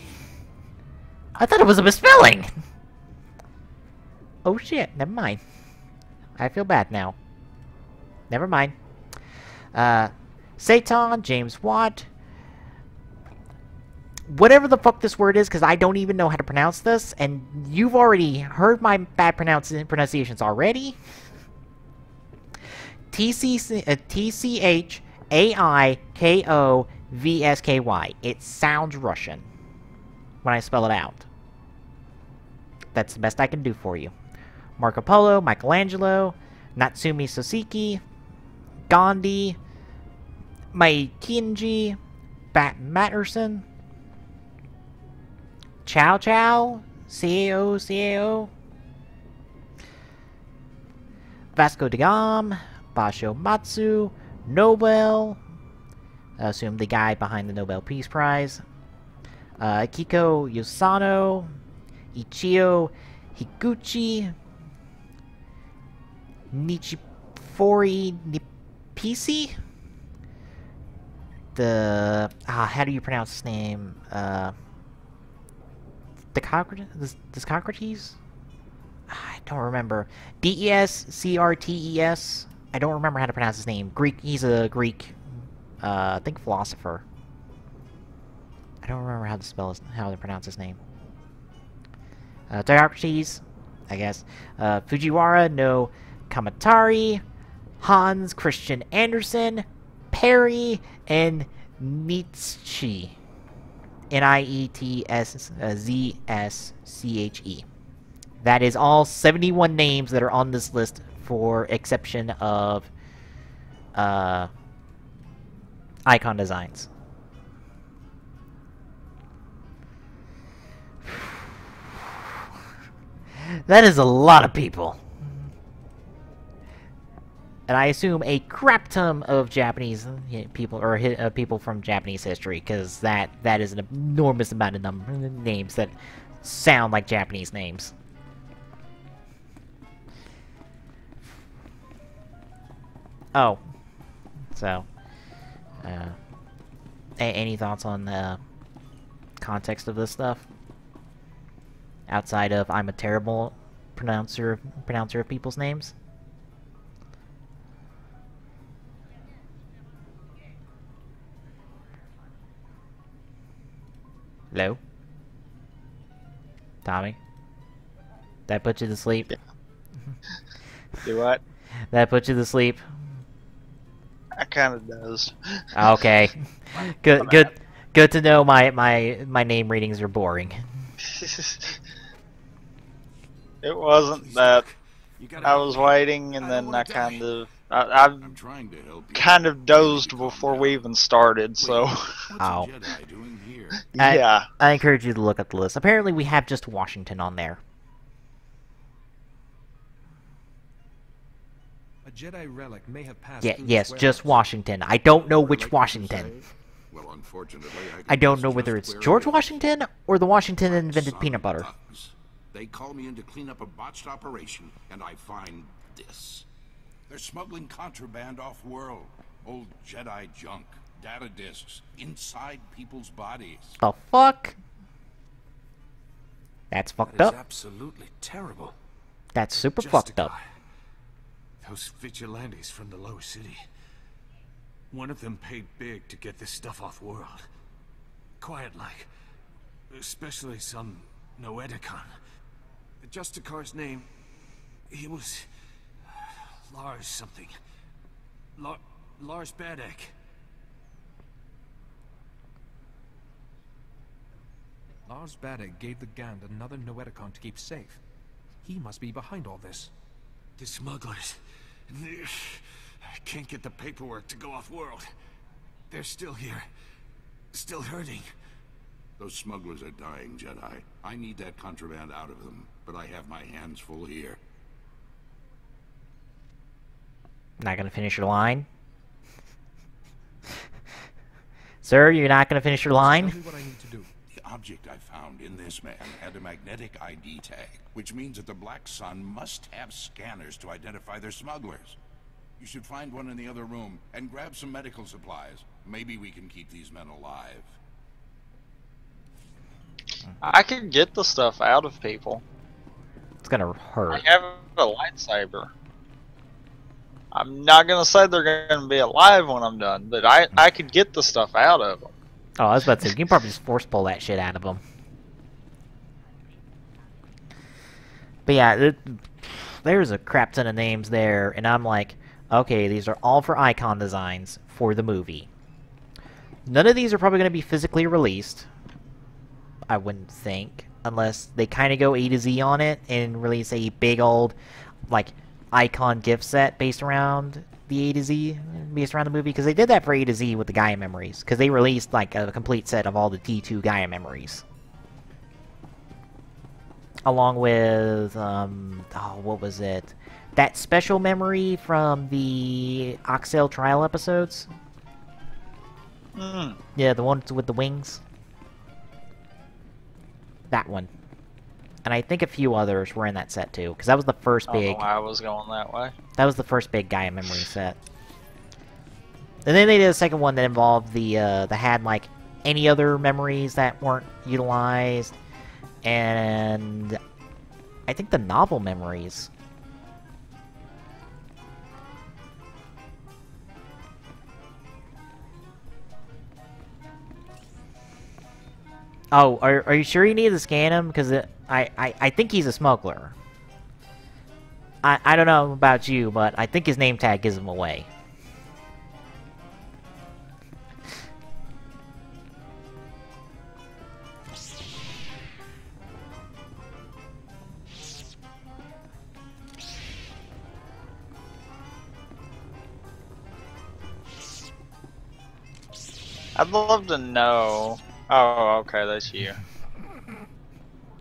Speaker 1: I thought it was a misspelling! Oh shit, never mind. I feel bad now. Never mind. Satan, James Watt. Whatever the fuck this word is, because I don't even know how to pronounce this, and you've already heard my bad pronunciations already. T-C-H-A-I-K-O-V-S-K-Y. It sounds Russian when I spell it out. That's the best I can do for you. Marco Polo, Michelangelo, Natsumi Soseki, Gandhi, Mai Kinji, Bat Matterson, Chow Chow, CAO, Vasco da Gama, Basho Matsu, Nobel, I assume the guy behind the Nobel Peace Prize, Kiko Yosano, Ichio Higuchi, Nichifori Nipisi, how do you pronounce his name? Descocrates? I don't remember. Descrtes? I don't remember how to pronounce his name. Greek, he's a Greek, I think philosopher. I don't remember how to pronounce his name. Descocrates, I guess. Fujiwara no Kamatari, Hans Christian Andersen, Perry, and Nietzsche. Nietzsche. That is all 71 names that are on this list, for exception of icon designs. That is a lot of people. And I assume a crap ton of Japanese people, or people from Japanese history, because that is an enormous amount of names that sound like Japanese names. Oh. So. Any thoughts on the context of this stuff? Outside of I'm a terrible pronouncer of people's names? Hello? Tommy? That put you to sleep?
Speaker 2: Do what?
Speaker 1: That put you to sleep?
Speaker 2: I kinda does.
Speaker 1: Okay. Good to know my name readings are boring.
Speaker 2: It wasn't that. I was waiting, and then I kind of dozed before we even started, so.
Speaker 1: Oh.
Speaker 2: Yeah.
Speaker 1: I encourage you to look at the list. Apparently we have just Washington on there.
Speaker 3: A Jedi relic may have passed
Speaker 1: Yes, just Washington. I don't know which Washington.
Speaker 6: Well, unfortunately,
Speaker 1: I don't know whether it's George Washington or the Washington that invented peanut butter.
Speaker 6: They call me in to clean up a botched operation, and I find this. They're smuggling contraband off-world. Old Jedi junk, data discs, inside people's bodies.
Speaker 1: The fuck? That's fucked up.
Speaker 3: That is absolutely terrible.
Speaker 1: That's super fucked up.
Speaker 3: Those vigilantes from the lower city. One of them paid big to get this stuff off-world. Quiet-like. Especially some Noeticon. The Justicar's name... he was... Lars something. Lars Badek. Lars Badek gave the Gand another Noeticon to keep safe. He must be behind all this. The smugglers... I can't get the paperwork to go off-world. They're still here. Still hurting.
Speaker 6: Those smugglers are dying, Jedi. I need that contraband out of them, but I have my hands full here.
Speaker 1: Not gonna finish your line? Sir, you're not gonna finish your line?
Speaker 3: Tell me what I need to do.
Speaker 6: The object I found in this man had a magnetic ID tag, which means that the Black Sun must have scanners to identify their smugglers. You should find one in the other room and grab some medical supplies. Maybe we can keep these men alive.
Speaker 2: I can get the stuff out of people.
Speaker 1: It's gonna hurt.
Speaker 2: I have a lightsaber. I'm not gonna say they're gonna be alive when I'm done, but I could get the stuff out of them.
Speaker 1: Oh, I was about to say, you can probably just force pull that shit out of them. But yeah, there's a crap ton of names there, and I'm like, okay, these are all for icon designs for the movie. None of these are probably going to be physically released, I wouldn't think, unless they kind of go A to Z on it and release a big old, like, icon gift set based around the A to Z, based around the movie, because they did that for A to Z with the Gaia memories, because they released, like, a complete set of all the D2 Gaia memories. Along with, oh, what was it? That special memory from the Oxale trial episodes? Yeah, the ones with the wings. That one. And I think a few others were in that set too, because that was the first big...
Speaker 2: I don't know why I was going that way.
Speaker 1: That was the first big Gaia memory set. And then they did a second one that involved that had, like, any other memories that weren't utilized. And I think the novel memories. Oh, are you sure you need to scan him? Because I think he's a smuggler. I don't know about you, but I think his name tag gives him away.
Speaker 2: I'd love to know. Oh, okay, that's you.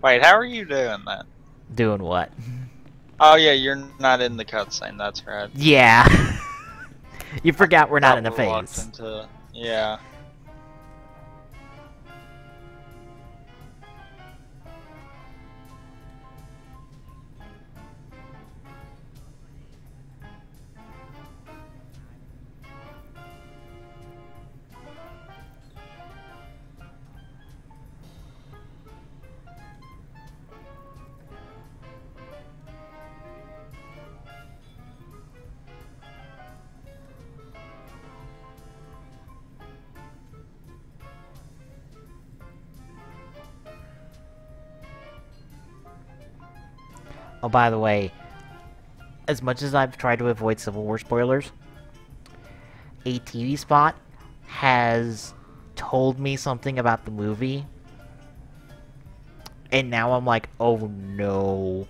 Speaker 2: Wait, how are you doing that?
Speaker 1: Doing what?
Speaker 2: Oh yeah, you're not in the cutscene. That's right.
Speaker 1: Yeah. You forgot we're not in the phase.
Speaker 2: Yeah.
Speaker 1: Oh, by the way, as much as I've tried to avoid Civil War spoilers, a TV spot has told me something about the movie, and now I'm like, oh no.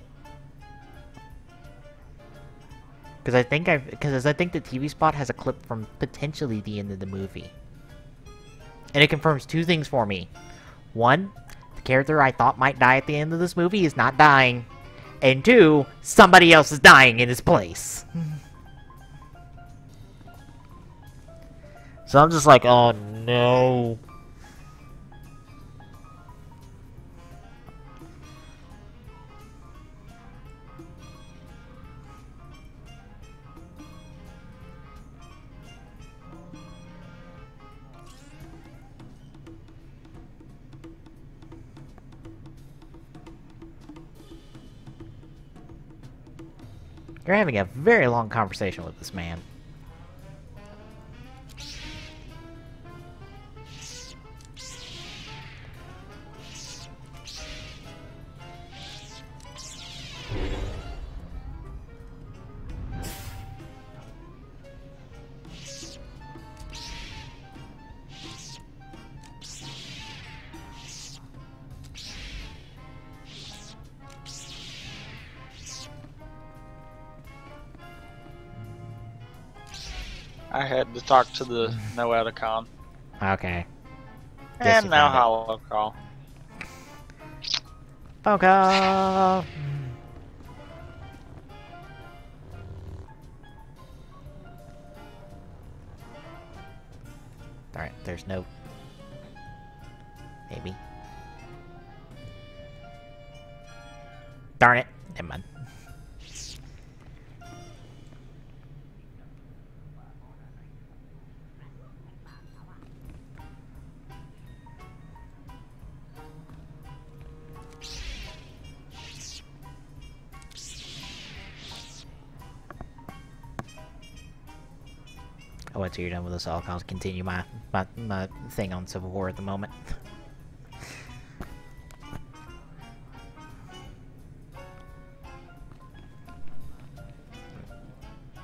Speaker 1: Because I think the TV spot has a clip from potentially the end of the movie. And it confirms two things for me. One, the character I thought might die at the end of this movie is not dying. And two, somebody else is dying in his place. So I'm just like, oh no. You're having a very long conversation with this man.
Speaker 2: I had to talk to the Noeticon.
Speaker 1: Okay.
Speaker 2: And now Holocall.
Speaker 1: Foco! Alright, there's no... Maybe. Darn it. Never mind. Oh, once you're done with this, I'll continue my thing on Civil War at the moment.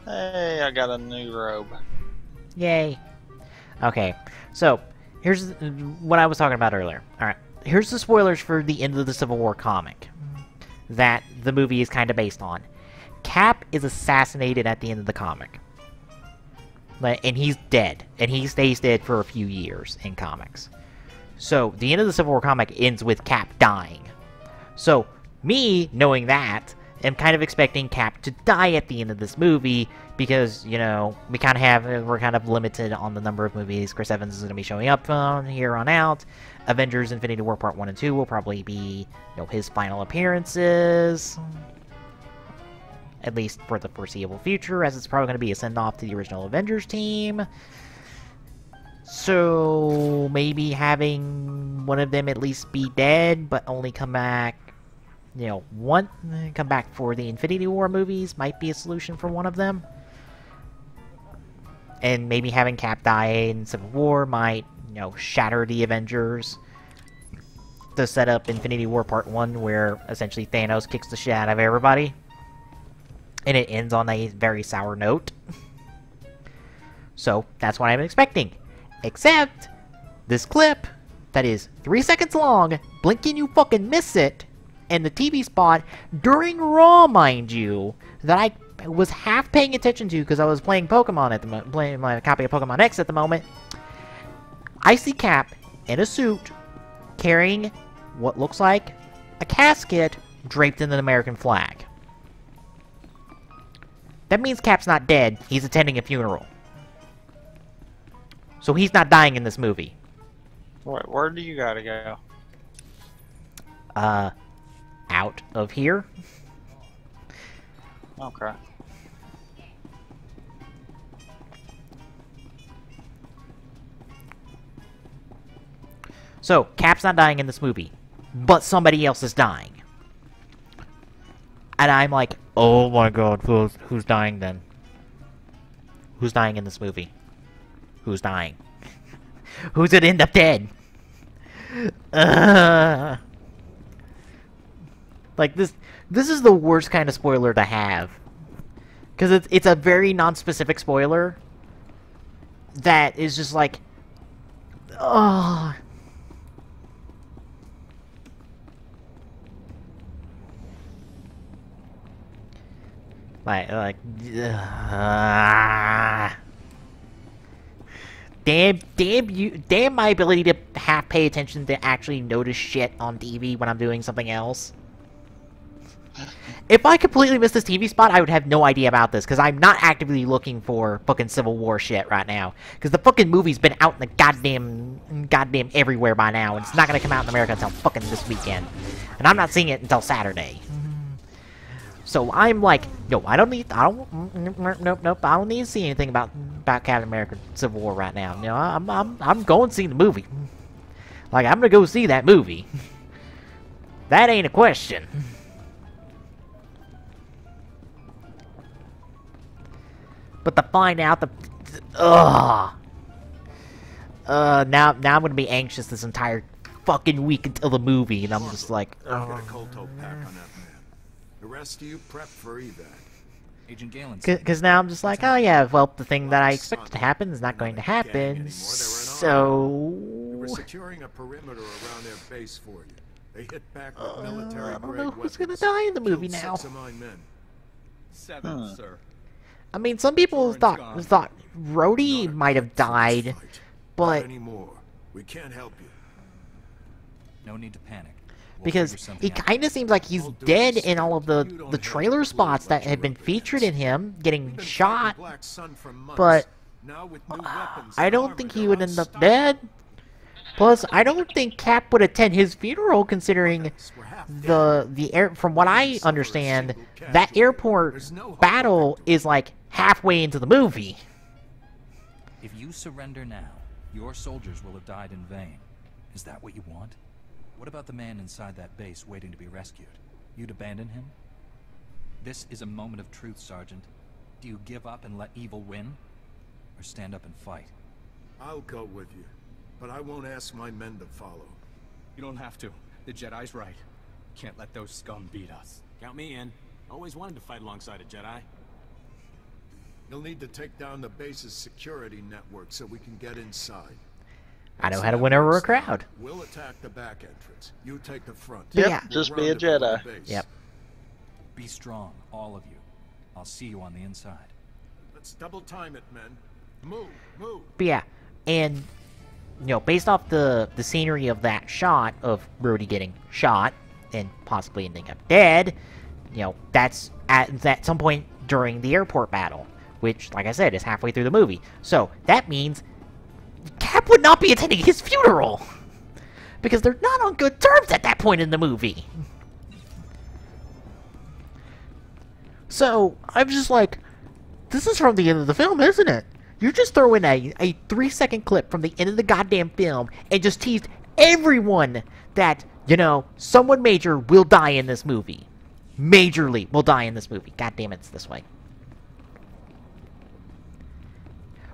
Speaker 2: Hey, I got a new robe.
Speaker 1: Yay. Okay, so, here's what I was talking about earlier. Alright, here's the spoilers for the end of the Civil War comic that the movie is kind of based on. Cap is assassinated at the end of the comic. And he's dead. And he stays dead for a few years in comics. So, the end of the Civil War comic ends with Cap dying. So, me knowing that, am kind of expecting Cap to die at the end of this movie because, you know, we're kind of limited on the number of movies Chris Evans is going to be showing up on here on out. Avengers Infinity War Part 1 and 2 will probably be, you know, his final appearances. At least for the foreseeable future, as it's probably going to be a send-off to the original Avengers team. So, maybe having one of them at least be dead, but only come back, you know, come back for the Infinity War movies might be a solution for one of them. And maybe having Cap die in Civil War might, you know, shatter the Avengers. To set up Infinity War Part 1, where essentially Thanos kicks the shit out of everybody. And it ends on a very sour note. So, that's what I'm expecting. Except, this clip, that is 3 seconds long, blink and you fucking miss it, and the TV spot, during Raw, mind you, that I was half paying attention to because I was playing Pokemon at the moment, playing my copy of Pokemon X at the moment. I see Cap in a suit, carrying what looks like a casket draped in an American flag. That means Cap's not dead, he's attending a funeral. So he's not dying in this movie.
Speaker 2: Wait, where do you gotta go?
Speaker 1: Out of here.
Speaker 2: Okay.
Speaker 1: So, Cap's not dying in this movie, but somebody else is dying. And I'm like, oh my god, who's dying then? Who's dying in this movie? Who's dying? Who's gonna end up dead? Like, this is the worst kind of spoiler to have. Because it's a very non-specific spoiler that is just like, ugh. Damn my ability to half pay attention to actually notice shit on TV when I'm doing something else. If I completely missed this TV spot, I would have no idea about this, because I'm not actively looking for fucking Civil War shit right now. Because the fucking movie's been out in the goddamn everywhere by now, and it's not gonna come out in America until fucking this weekend. And I'm not seeing it until Saturday. So I'm like, nope, I don't need to see anything about Captain America Civil War right now. You know, I'm going to see the movie. Like, I'm gonna go see that movie. That ain't a question. But to find out now I'm gonna be anxious this entire fucking week until the movie, and I'm just like,
Speaker 6: I'll get a Colto pack on that man. The rest of you prep for evac.
Speaker 8: Agent Galen.
Speaker 1: Because now I'm just like, oh yeah, well, the thing that I expected to happen is not going to happen, so...
Speaker 6: They were securing a perimeter around their base for you. They hit back with military
Speaker 1: I don't know who's gonna die in the movie now.
Speaker 3: 7, sir.
Speaker 1: I mean, some people thought Rhodey might have died, but...
Speaker 6: Not anymore. We can't help you.
Speaker 8: No need to panic.
Speaker 1: Because he kind of seems like he's dead in all of the trailer spots that have been featured in him getting shot, but I don't think he would end up dead. Plus, I don't think Cap would attend his funeral, considering from what I understand, that airport battle is like halfway into the movie.
Speaker 8: If you surrender now, your soldiers will have died in vain. Is that what you want? What about the man inside that base waiting to be rescued? You'd abandon him? This is a moment of truth, Sergeant. Do you give up and let evil win? Or stand up and fight?
Speaker 6: I'll go with you, but I won't ask my men to follow.
Speaker 3: You don't have to. The Jedi's right. Can't let those scum beat us.
Speaker 20: Count me in. Always wanted to fight alongside a Jedi.
Speaker 6: You'll need to take down the base's security network so we can get inside.
Speaker 1: I know how to win over a crowd.
Speaker 6: We'll attack the back entrance. You take the front.
Speaker 2: Yep,
Speaker 1: yeah.
Speaker 2: just be a Jedi.
Speaker 1: Yep.
Speaker 8: Be strong, all of you. I'll see you on the inside.
Speaker 6: Let's double time it, men. Move, move.
Speaker 1: But yeah, and you know, based off the scenery of that shot of Rhodey getting shot and possibly ending up dead, You know, that's at some point during the airport battle, which, like I said, is halfway through the movie. So, that means Cap would not be attending his funeral! Because they're not on good terms at that point in the movie! So, I'm just like, this is from the end of the film, isn't it? You're just throwing a 3-second clip from the end of the goddamn film and just teased everyone that, you know, someone major will die in this movie. Majorly will die in this movie. God damn it, it's this way.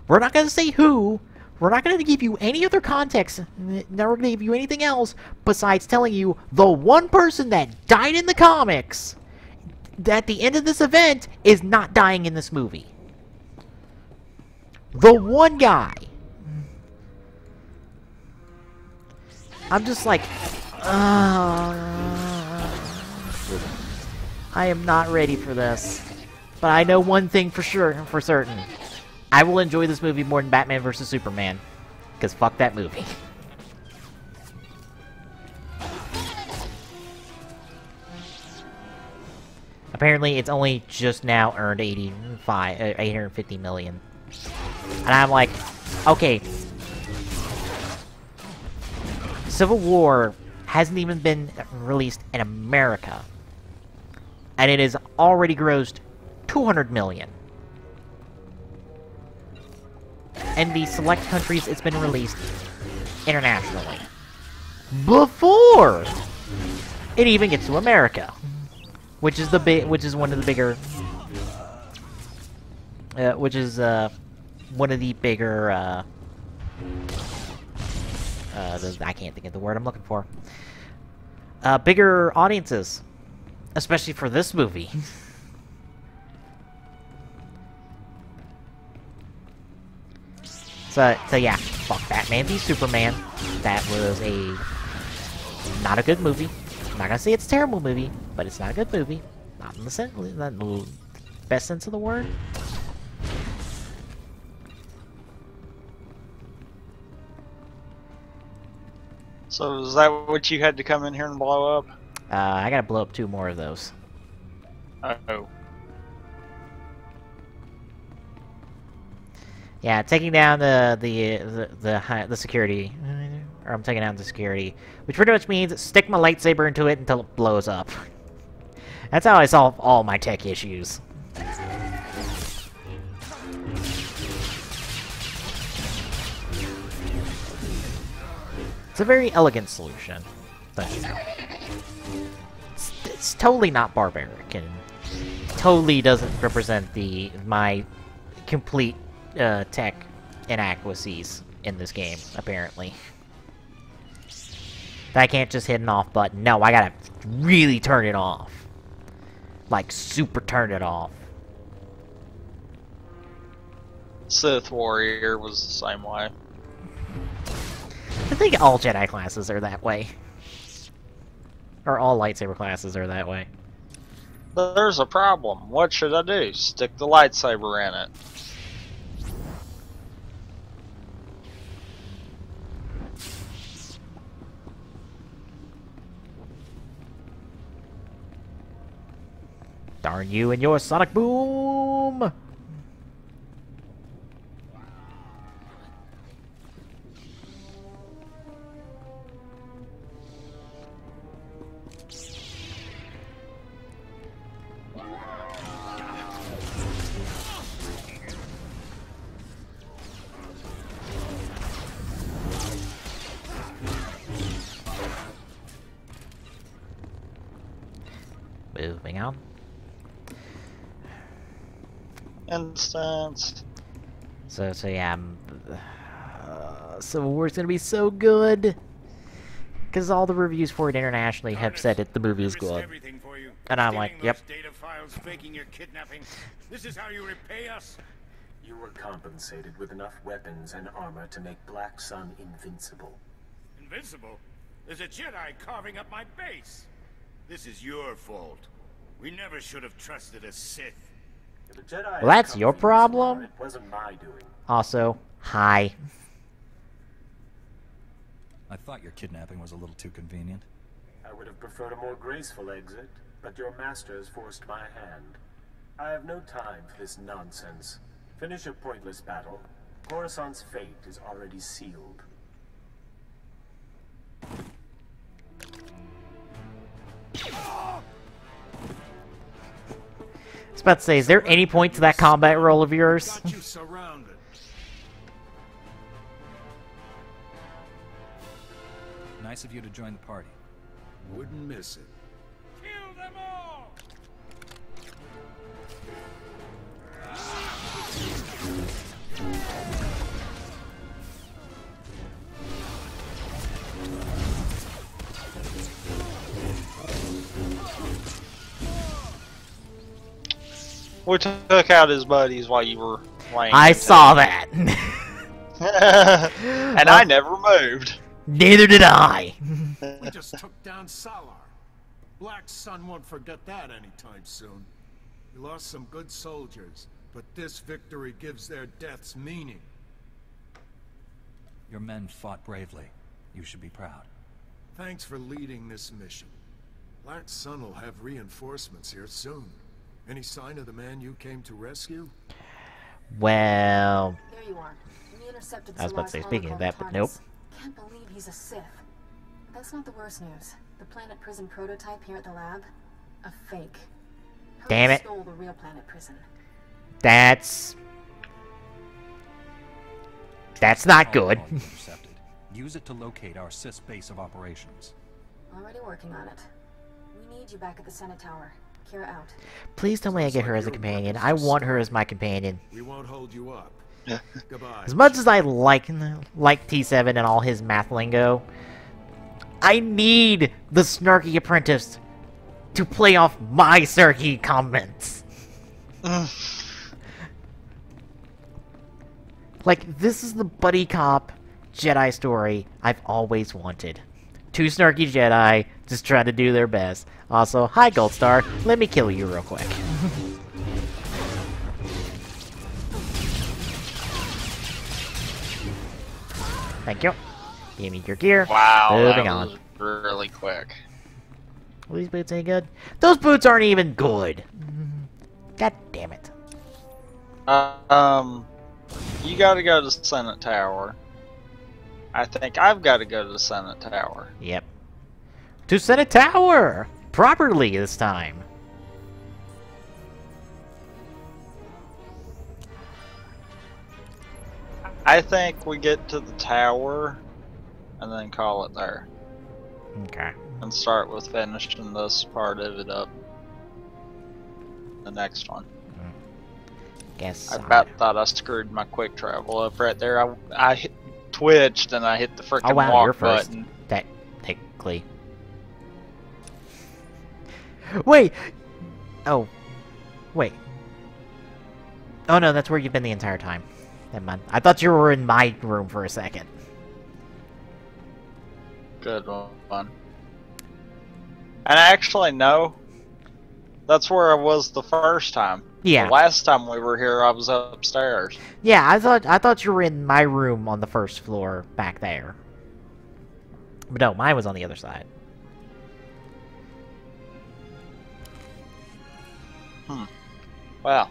Speaker 1: We're not going to say who. We're not going to give you any other context. Never going to give you anything else besides telling you the one person that died in the comics at the end of this event is not dying in this movie. The one guy. I'm just like, I am not ready for this. But I know one thing for certain. I will enjoy this movie more than Batman vs. Superman. Because fuck that movie. Apparently, it's only just now earned 850 million. And I'm like, okay. Civil War hasn't even been released in America. And it has already grossed 200 million. And the select countries it's been released internationally. Before it even gets to America. Which is one of the bigger one of the bigger I can't think of the word I'm looking for. Bigger audiences, especially for this movie. So yeah, fuck Batman v Superman. That was not a good movie. I'm not gonna say it's a terrible movie, but it's not a good movie. Not in the best sense of the word.
Speaker 2: So is that what you had to come in here and blow up?
Speaker 1: I gotta blow up 2 more of those.
Speaker 2: Uh-oh.
Speaker 1: Yeah, taking down the security. Or I'm taking down the security. Which pretty much means stick my lightsaber into it until it blows up. That's how I solve all my tech issues. It's a very elegant solution. But it's totally not barbaric, and totally doesn't represent my complete tech inadequacies in this game, apparently. I can't just hit an off button. No, I gotta really turn it off. Like, super turn it off.
Speaker 2: Sith Warrior was the same way.
Speaker 1: I think all Jedi classes are that way. Or all lightsaber classes are that way.
Speaker 2: But there's a problem. What should I do? Stick the lightsaber in it.
Speaker 1: Darn you and your sonic boom! Moving on.
Speaker 2: Instance.
Speaker 1: So yeah, Civil War's gonna be so good, because all the reviews for it internationally have said that the movie is good, and I'm like, yep.
Speaker 9: Data files, faking your kidnapping. This is how you repay us.
Speaker 7: You were compensated with enough weapons and armor to make Black Sun invincible.
Speaker 9: Invincible? There's a Jedi carving up my base. This is your fault. We never should have trusted a Sith.
Speaker 1: Well, that's your problem.
Speaker 7: It wasn't my doing.
Speaker 1: Also, hi.
Speaker 8: I thought your kidnapping was a little too convenient.
Speaker 7: I would have preferred a more graceful exit. but your masters forced my hand. I have no time for this nonsense. Finish a pointless battle. Coruscant's fate is already sealed.
Speaker 1: I was about to say, is there any point to that combat roll of yours?
Speaker 6: Got you surrounded.
Speaker 8: Nice of you to join the party.
Speaker 6: Wouldn't miss it.
Speaker 3: Kill them all!
Speaker 2: We took out his buddies while you were laying.
Speaker 1: I saw that.
Speaker 2: And I never moved.
Speaker 1: Neither did I.
Speaker 6: We just took down Salar. Black Sun won't forget that anytime soon. We lost some good soldiers, but this victory gives their deaths meaning.
Speaker 8: Your men fought bravely. You should be proud.
Speaker 6: Thanks for leading this mission. Black Sun will have reinforcements here soon. Any sign of the man you came to rescue?
Speaker 1: Well,
Speaker 19: There you are. We intercepted
Speaker 1: I was about to say,
Speaker 19: Solar's
Speaker 1: speaking of that, but nope.
Speaker 19: Can't believe he's a Sith. That's not the worst news. The planet prison prototype here at the lab, a fake.
Speaker 1: Damn it.
Speaker 19: Stole the real planet prison.
Speaker 1: That's not good.
Speaker 8: Intercepted. Use it to locate our Sith base of operations.
Speaker 19: Already working on it. We need you back at the Senate Tower. Kira out.
Speaker 1: Please tell me I get her as a companion. I want her as my companion.
Speaker 6: We won't hold you up. Goodbye.
Speaker 1: As much as I like T7 and all his math lingo, I need the snarky apprentice to play off my snarky comments. Like, this is the buddy cop Jedi story I've always wanted. Two snarky Jedi just trying to do their best. Also, hi Gold Star, let me kill you real quick. Thank you. Give me your gear.
Speaker 2: Wow,
Speaker 1: Moving
Speaker 2: that
Speaker 1: on.
Speaker 2: was really quick.
Speaker 1: Well, these boots ain't good. Those boots aren't even good. God damn it.
Speaker 2: You gotta go to the Senate Tower. I think I've got to go to the Senate Tower.
Speaker 1: Yep. To Senate Tower! Properly this time.
Speaker 2: I think we get to the tower and then call it there.
Speaker 1: Okay.
Speaker 2: And start with finishing this part of it up. The next one.
Speaker 1: Guess
Speaker 2: I about thought I screwed my quick travel up right there. I twitched and I hit the freaking
Speaker 1: wow, you're
Speaker 2: walk
Speaker 1: first.
Speaker 2: button.
Speaker 1: Technically. Wait! Oh. Wait. Oh no, that's where you've been the entire time. Never mind. I thought you were in my room for a second.
Speaker 2: Good one. And actually, no. That's where I was the first time.
Speaker 1: Yeah.
Speaker 2: The last time we were here, I was upstairs.
Speaker 1: Yeah, I thought you were in my room on the first floor back there. But no, mine was on the other side.
Speaker 2: Well,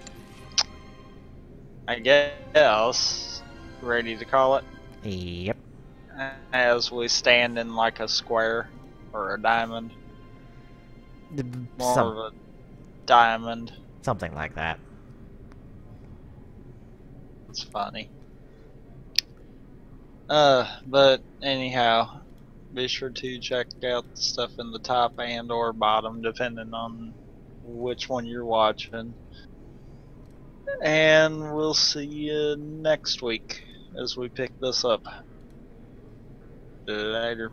Speaker 2: I guess ready to call it.
Speaker 1: Yep.
Speaker 2: As we stand in like a square or a diamond. More of a diamond.
Speaker 1: Something like that.
Speaker 2: It's funny. But anyhow, be sure to check out the stuff in the top and or bottom, depending on which one you're watching. And we'll see you next week as we pick this up. Later.